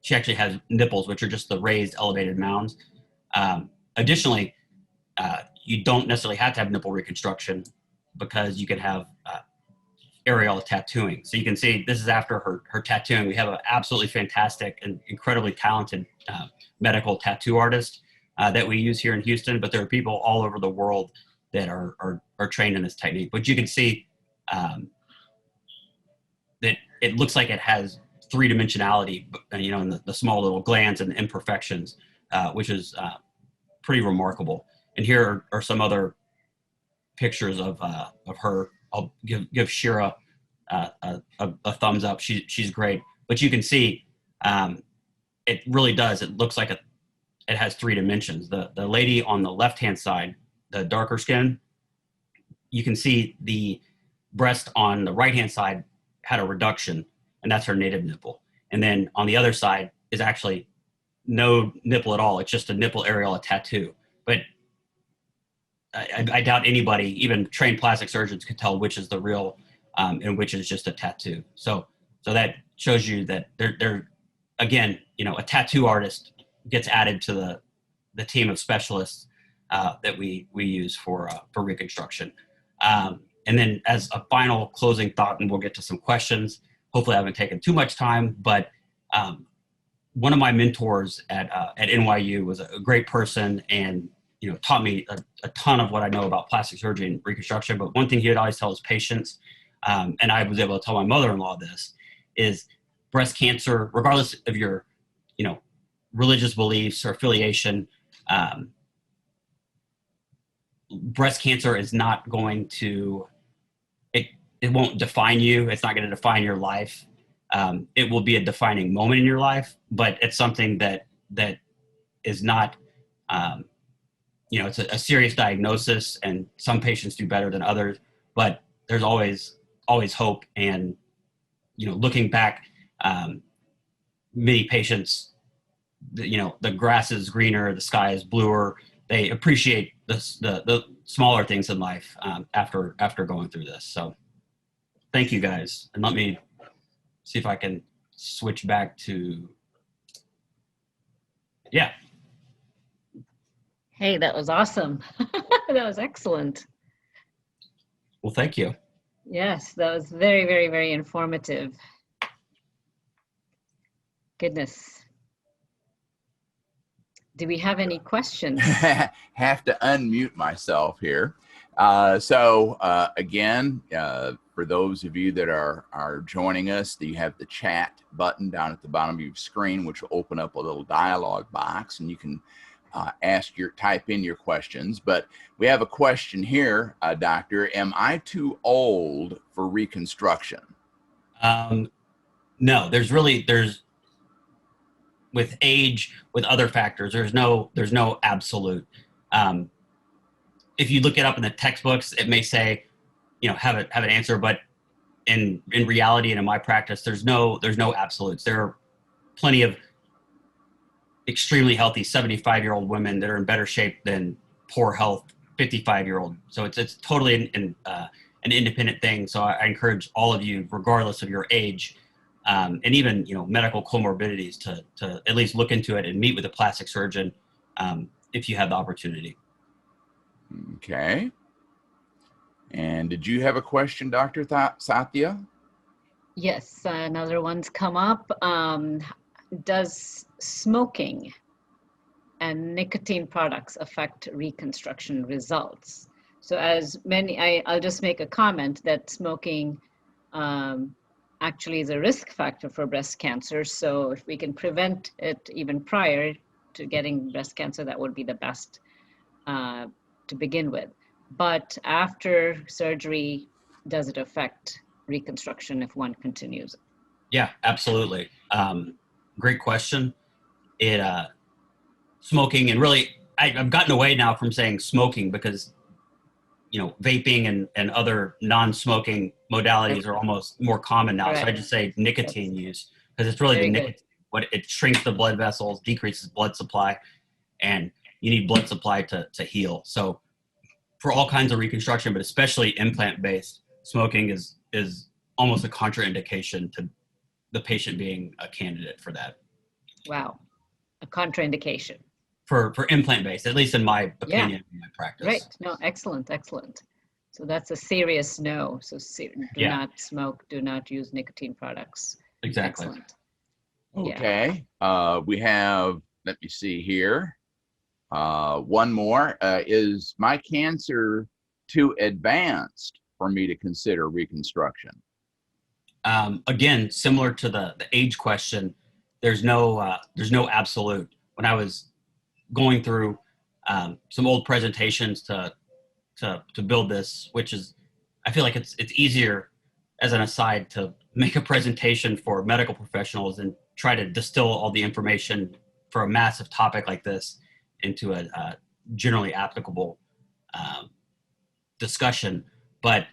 she actually has nipples, which are just the raised elevated mounds. Additionally, you don't necessarily have to have nipple reconstruction because you can have areola tattooing. So you can see this is after her tattooing. We have an absolutely fantastic and incredibly talented medical tattoo artist that we use here in Houston, but there are people all over the world that are trained in this technique. But you can see that it looks like it has three-dimensionality, in the small little glands and imperfections, which is pretty remarkable. And here are some other pictures of her. I'll give Shira a thumbs up. She's great. But you can see it really does. It looks like it has three dimensions. The lady on the left-hand side, the darker skin, you can see the breast on the right-hand side had a reduction, and that's her native nipple. And then on the other side is actually no nipple at all. It's just a nipple areola tattoo. But I doubt anybody, even trained plastic surgeons, could tell which is the real and which is just a tattoo. So that shows you that they're again, a tattoo artist gets added to the team of specialists that we use for reconstruction. And then as a final closing thought, and we'll get to some questions, hopefully I haven't taken too much time, but one of my mentors at NYU was a great person and taught me a ton of what I know about plastic surgery and reconstruction. But one thing he would always tell his patients, and I was able to tell my mother-in-law this, is breast cancer, regardless of your religious beliefs or affiliation, breast cancer is not going to, it won't define you. It's not going to define your life. It will be a defining moment in your life, but it's something that is not, it's a serious diagnosis, and some patients do better than others, but there's always hope. And, looking back, many patients the grass is greener, the sky is bluer. They appreciate the smaller things in life after going through this. So thank you guys. And let me see if I can switch back to, yeah. Hey, that was awesome. That was excellent. Well, thank you. Yes, that was very, very, very informative. Goodness. Do we have any questions? Have to unmute myself here. Again, for those of you that are joining us, you have the chat button down at the bottom of your screen, which will open up a little dialog box, and you can type in your questions. But we have a question here, Doctor. Am I too old for reconstruction? No, there's with age, with other factors, there's no absolute. If you look it up in the textbooks, it may say, have an answer, but in reality and in my practice, there's no absolutes. There are plenty of extremely healthy 75-year-old women that are in better shape than poor health 55-year-old. So it's totally an independent thing. So I encourage all of you, regardless of your age, and even medical comorbidities, to at least look into it and meet with a plastic surgeon if you have the opportunity. Okay. And did you have a question, Dr. Satya? Yes, another one's come up. Does smoking and nicotine products affect reconstruction results? So I'll just make a comment that smoking actually is a risk factor for breast cancer. So if we can prevent it even prior to getting breast cancer, that would be the best to begin with. But after surgery, does it affect reconstruction if one continues? Yeah, absolutely. Great question. Smoking, and really, I've gotten away now from saying smoking because, vaping and other non-smoking modalities are almost more common now. Correct. So I just say nicotine use, because it's really Very the good. nicotine. What it shrinks the blood vessels, decreases blood supply, and you need blood supply to heal. So for all kinds of reconstruction, but especially implant-based, smoking is almost a contraindication to the patient being a candidate for that. Wow, a contraindication. For implant-based, at least in my opinion, in my practice. Right. No, excellent. So that's a serious no. So do not smoke, do not use nicotine products. Exactly. Excellent. Okay. We have, let me see here. One more. Is my cancer too advanced for me to consider reconstruction? Again, similar to the age question, there's no absolute. When I was going through some old presentations to build this, which is, I feel like it's easier, as an aside, to make a presentation for medical professionals and try to distill all the information for a massive topic like this into a generally applicable discussion. But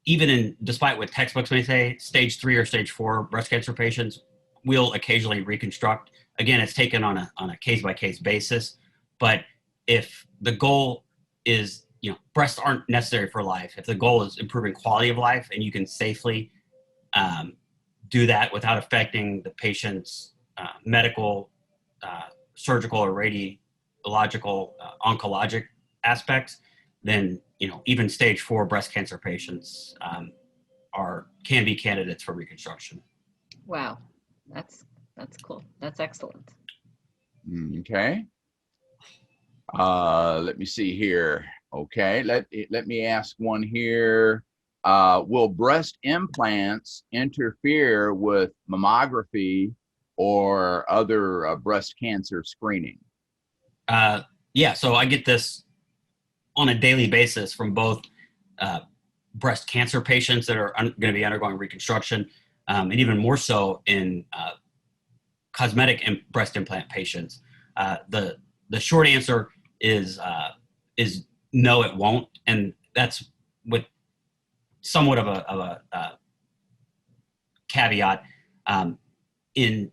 even despite what textbooks may say, stage 3 or stage 4 breast cancer patients will occasionally reconstruct. Again, it's taken on a case-by-case basis. But if the goal is, breasts aren't necessary for life. If the goal is improving quality of life, and you can safely do that without affecting the patient's medical, surgical, or radiological, oncologic aspects, then even stage 4 breast cancer patients can be candidates for reconstruction. Wow, that's cool. That's excellent. Okay. Let me see here. Okay, let me ask one here. Will breast implants interfere with mammography or other breast cancer screening? Yeah, so I get this on a daily basis from both breast cancer patients that are going to be undergoing reconstruction, and even more so in cosmetic breast implant patients. The short answer is no, it won't, and that's with somewhat of a caveat. In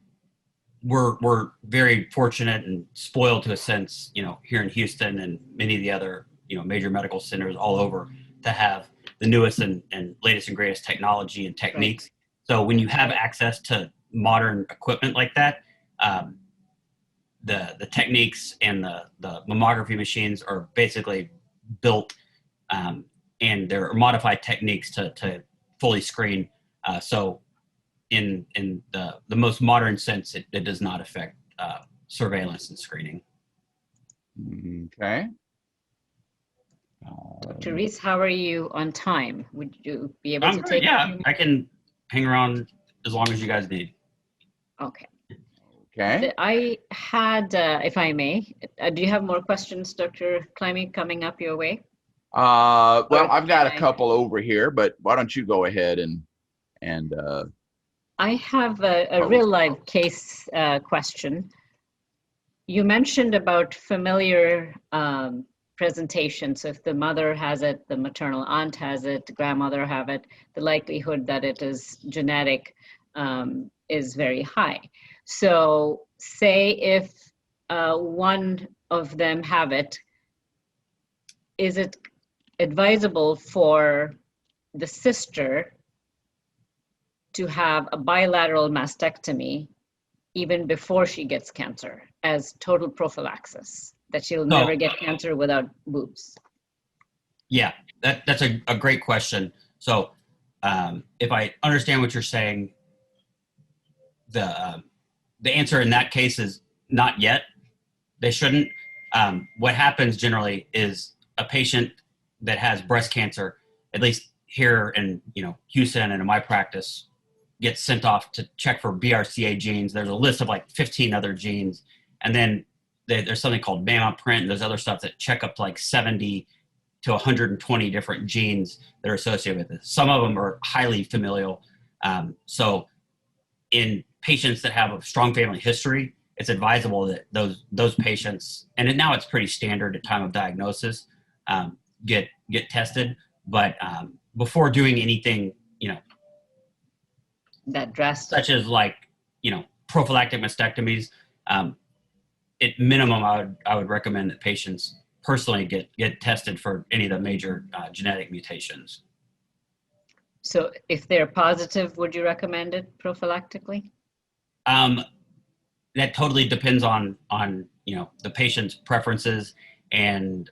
we're very fortunate and spoiled to a sense, here in Houston and many of the other, major medical centers all over to have the newest and latest and greatest technology and techniques. Right. So when you have access to modern equipment like that, the techniques and the mammography machines are basically built and they're modified techniques to fully screen. So in the most modern sense, it does not affect surveillance and screening. Okay. Dr. Reis, how are you on time? Would you be able to take? Yeah, I can hang around as long as you guys need. Okay. Okay. I had, if I may, do you have more questions, Dr. Climie, coming up your way? Well, I've got a couple over here, but why don't you go ahead and I have a real life case question. You mentioned about familiar presentation. So if the mother has it, the maternal aunt has it, the grandmother have it, the likelihood that it is genetic is very high. So say if one of them have it, is it advisable for the sister to have a bilateral mastectomy even before she gets cancer as total prophylaxis, that she'll never get cancer without boobs? Yeah, that's a great question. So if I understand what you're saying, the answer in that case is not yet. They shouldn't. What happens generally is a patient that has breast cancer, at least here in Houston and in my practice, gets sent off to check for BRCA genes. There's a list of like 15 other genes, and then there's something called mammoth print, and there's other stuff that check up to like 70 to 120 different genes that are associated with it. Some of them are highly familial. So in patients that have a strong family history, it's advisable that those patients, and now it's pretty standard at time of diagnosis, get tested. But before doing anything, that drastic, such as like prophylactic mastectomies, at minimum, I would recommend that patients personally get tested for any of the major genetic mutations. So if they're positive, would you recommend it prophylactically? That totally depends on the patient's preferences, and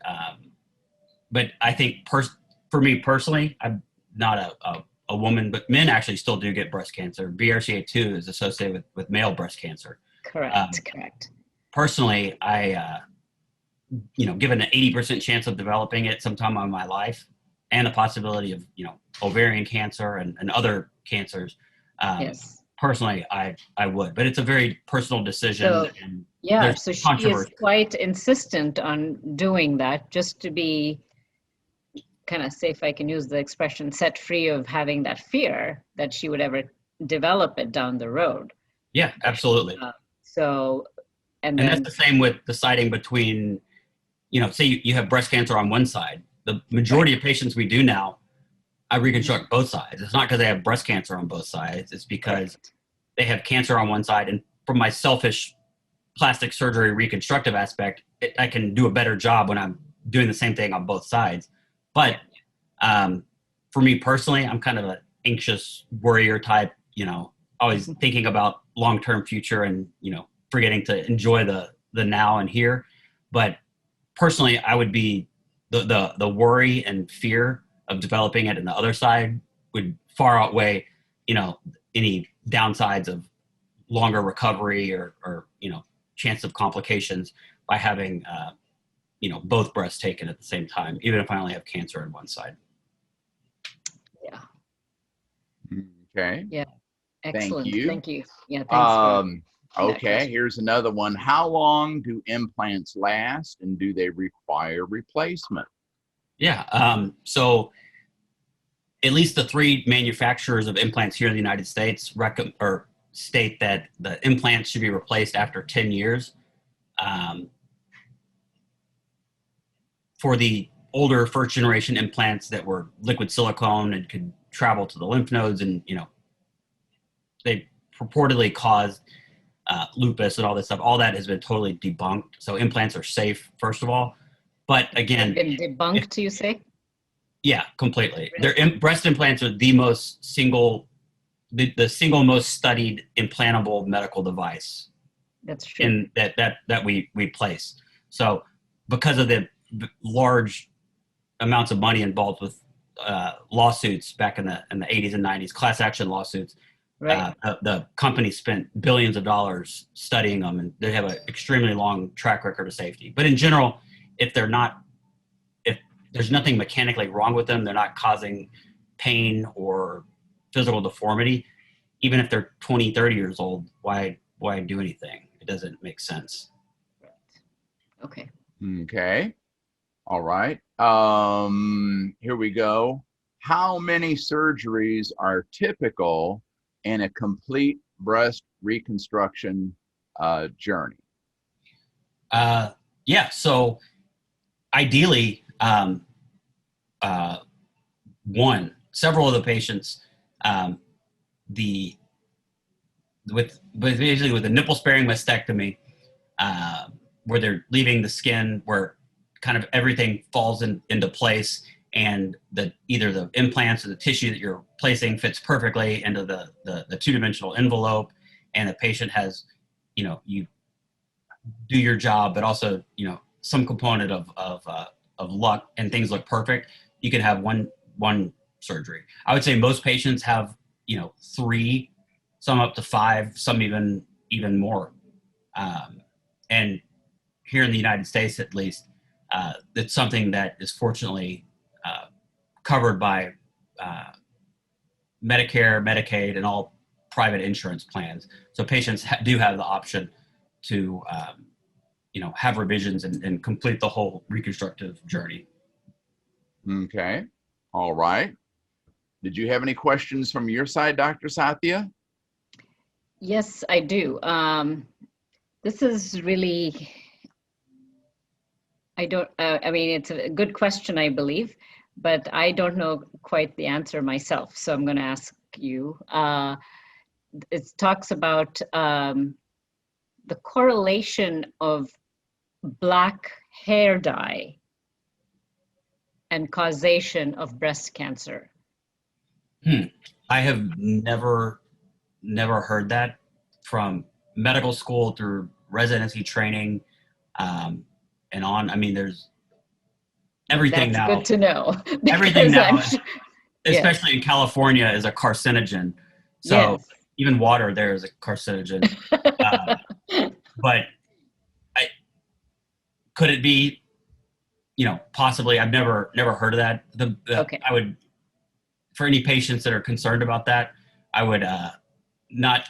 but I think for me personally, I'm not a woman, but men actually still do get breast cancer. BRCA2 is associated with male breast cancer. Correct. Correct. Personally, I given an 80% chance of developing it sometime in my life, and the possibility of ovarian cancer and other cancers. Yes. Personally, I would, but it's a very personal decision. So, so she is quite insistent on doing that, just to be kind of, say, if I can use the expression, set free of having that fear that she would ever develop it down the road. Yeah, absolutely. And that's the same with deciding between, say you have breast cancer on one side. The majority of patients we do now, I reconstruct both sides. It's not because they have breast cancer on both sides. It's because they have cancer on one side. And from my selfish plastic surgery reconstructive aspect, I can do a better job when I'm doing the same thing on both sides. But for me personally, I'm kind of an anxious worrier type, always thinking about long-term future and, forgetting to enjoy the now and here. But personally, I would be the worry and fear of developing it, and the other side would far outweigh, any downsides of longer recovery or chance of complications by having, both breasts taken at the same time, even if I only have cancer on one side. Yeah. Okay. Yeah. Excellent. Thank you. Yeah. Thanks. Okay. Here's another one. How long do implants last, and do they require replacement? Yeah. So at least the 3 manufacturers of implants here in the United States state that the implants should be replaced after 10 years. For the older first generation implants that were liquid silicone and could travel to the lymph nodes, and they purportedly caused lupus and all this stuff. All that has been totally debunked. So implants are safe, first of all. But again, been debunked, you say? Yeah, completely. Really? Breast implants are the single most studied implantable medical device That's true. in that we place. So because of the large amounts of money involved with lawsuits back in the 80s and 90s, class action lawsuits, Right. the company spent billions of dollars studying them, and they have an extremely long track record of safety. But in general, if there's nothing mechanically wrong with them, they're not causing pain or physical deformity, even if they're 20, 30 years old, why do anything? It doesn't make sense. Okay. Okay. All right. Here we go. How many surgeries are typical in a complete breast reconstruction journey? Yeah, so ideally, several of the patients, basically with a nipple sparing mastectomy, where they're leaving the skin where kind of everything falls into place, and either the implants or the tissue that you're placing fits perfectly into the two-dimensional envelope, and the patient has, you do your job, but also, some component of luck, and things look perfect. You can have one surgery. I would say most patients have, 3, some up to 5, some even more. And here in the United States, at least, it's something that is fortunately covered by Medicare, Medicaid, and all private insurance plans. So patients do have the option to, have revisions and complete the whole reconstructive journey. Okay. All right. Did you have any questions from your side, Dr. Satya? Yes, I do. This is really, I mean, it's a good question, I believe, but I don't know quite the answer myself. So I'm going to ask you. It talks about the correlation of black hair dye and causation of breast cancer. I have never heard that from medical school through residency training, and on. I mean, there's everything That's now. good to know. Everything now, Yes. especially in California, is a carcinogen. So Yes. even water there is a carcinogen. But could it be? Possibly. I've never heard of that. Okay. I would, for any patients that are concerned about that, I would not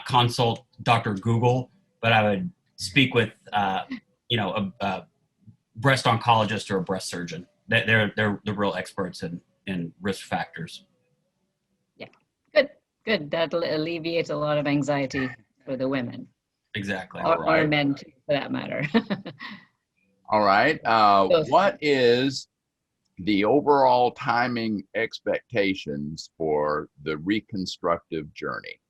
consult Dr. Google, but I would speak with a breast oncologist or a breast surgeon. They're the real experts in risk factors. Yeah. Good. That'll alleviate a lot of anxiety for the women. Exactly. Or men too, for that matter. All right. What is the overall timing expectations for the reconstructive journey?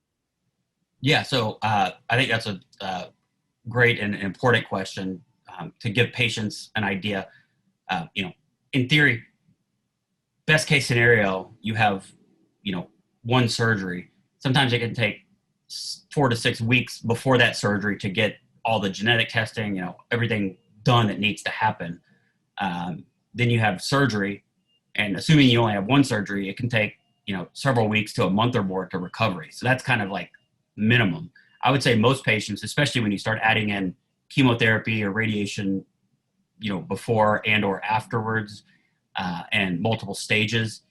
Yeah, so I think that's a great and important question, to give patients an idea. In theory, best case scenario, you have, one surgery. Sometimes it can take 4 to 6 weeks before that surgery to get all the genetic testing, everything done that needs to happen. Then you have surgery, and assuming you only have one surgery, it can take, several weeks to a month or more to recovery. So that's kind of like minimum. I would say most patients, especially when you start adding in chemotherapy or radiation, before and or afterwards, and multiple stages,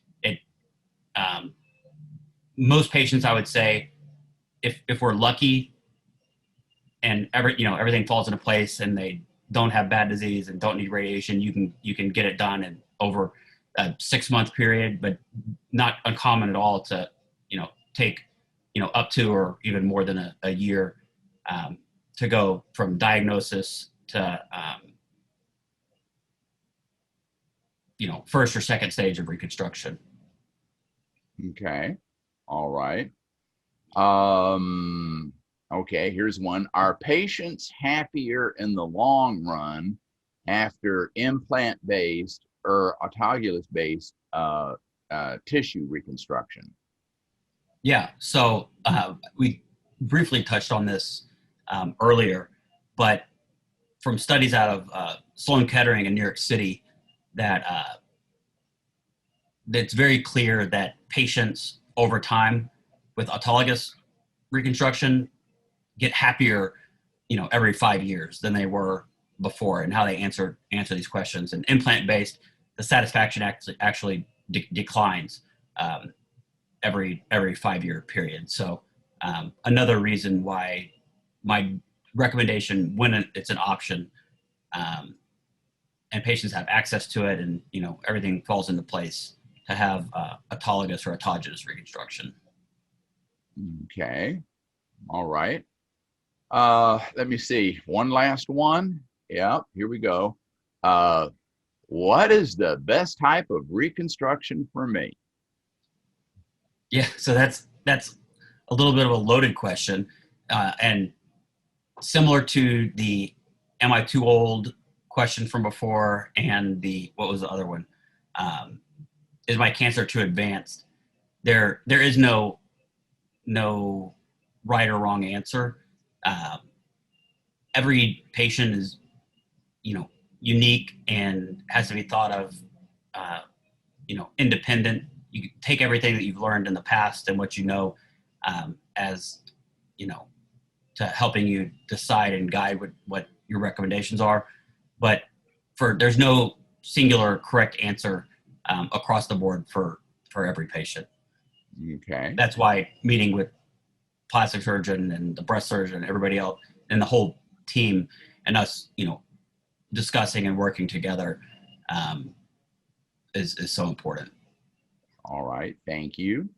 most patients, I would say, if we're lucky and everything falls into place and they don't have bad disease and don't need radiation, you can get it done in over a 6-month period, but not uncommon at all to take up to or even more than a year, to go from diagnosis to first or second stage of reconstruction. Okay. All right. Okay, here's one. Are patients happier in the long run after implant-based or autologous-based tissue reconstruction? Yeah, so we briefly touched on this earlier, but from studies out of Sloan Kettering in New York City, that it's very clear that patients over time with autologous reconstruction get happier, every 5 years than they were before, and how they answer these questions. And implant based, the satisfaction actually declines every 5 year period. So another reason why my recommendation, when it's an option, and patients have access to it, and everything falls into place, to have autologous or autogenous reconstruction. Okay, all right. Let me see. One last one. Yeah, here we go. What is the best type of reconstruction for me? Yeah, so that's a little bit of a loaded question, and similar to the "Am I too old?" question from before, and what was the other one? Is my cancer too advanced? There is no right or wrong answer. Every patient is, unique and has to be thought of, independent. You take everything that you've learned in the past and what as, to helping you decide and guide what your recommendations are. But there's no singular correct answer across the board for every patient. Okay. That's why meeting with plastic surgeon and the breast surgeon, everybody else, and the whole team, and us, discussing and working together is so important. All right. Thank you.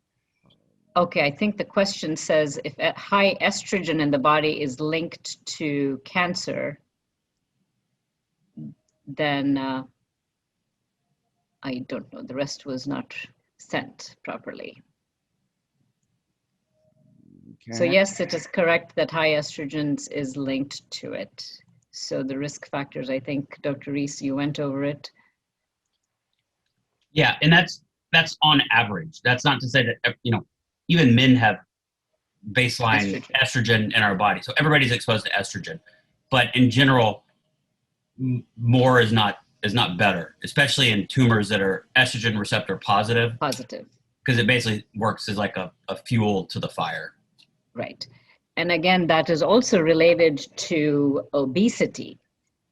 Okay, I think the question says if high estrogen in the body is linked to cancer, then I don't know. The rest was not sent properly. Okay. So yes, it is correct that high estrogens is linked to it. So the risk factors, I think, Dr. Reis, you went over it. Yeah, and that's on average. That's not to say that even men have baseline estrogen in our body. So everybody's exposed to estrogen, but in general, more is not better, especially in tumors that are estrogen receptor positive. Positive. Because it basically works as like a fuel to the fire. Right. And again, that is also related to obesity.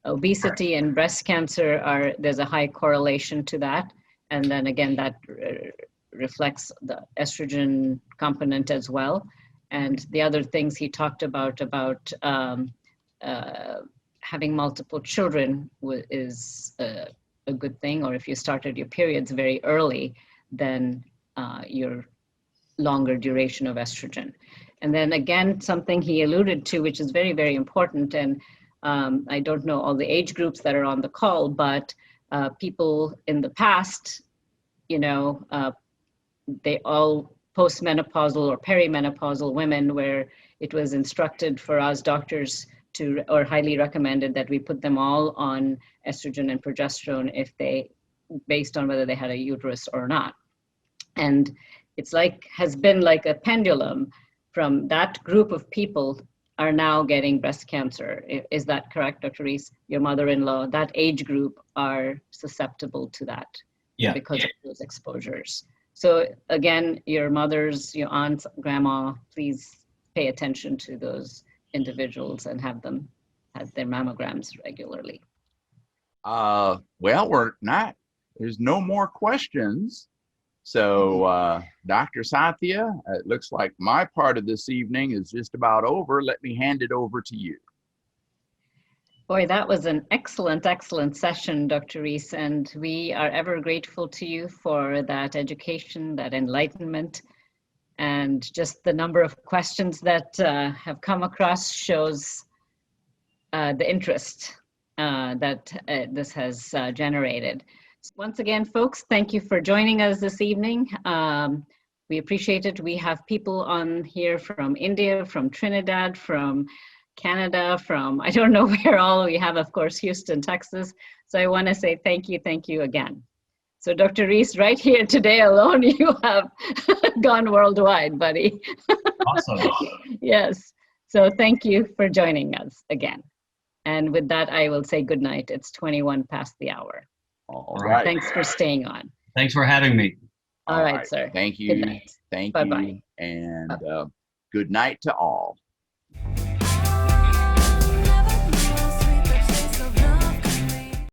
Obesity and breast cancer there's a high correlation to that. And then again, that reflects the estrogen component as well. And the other things he talked about having multiple children is a good thing, or if you started your periods very early, then your longer duration of estrogen. And then again, something he alluded to, which is very, very important, and I don't know all the age groups that are on the call, but people in the past, they all postmenopausal or perimenopausal women, where it was instructed for us doctors or highly recommended that we put them all on estrogen and progesterone based on whether they had a uterus or not. And it's has been like a pendulum from that group of people are now getting breast cancer. Is that correct, Dr. Reis? Your mother-in-law, that age group are susceptible to that because of those exposures. So again, your mothers, your aunts, grandma, please pay attention to those individuals and have them have their mammograms regularly. Well, there's no more questions. So, Dr. Satya, it looks like my part of this evening is just about over. Let me hand it over to you. Boy, that was an excellent, excellent session, Dr. Reis, and we are ever grateful to you for that education, that enlightenment, and just the number of questions that have come across shows the interest that this has generated. Once again, folks, thank you for joining us this evening. We appreciate it. We have people on here from India, from Trinidad, from Canada, from I don't know where all. We have, of course, Houston, Texas. So I want to say thank you again. So Dr. Reis, right here today alone, you have gone worldwide, buddy. Awesome. Yes. So thank you for joining us again. And with that, I will say good night. It's 21 past the hour. All right. Thanks for staying on. Thanks for having me. All right, sir. Thank you. Good night. Thank Bye-bye. you. And good night to all.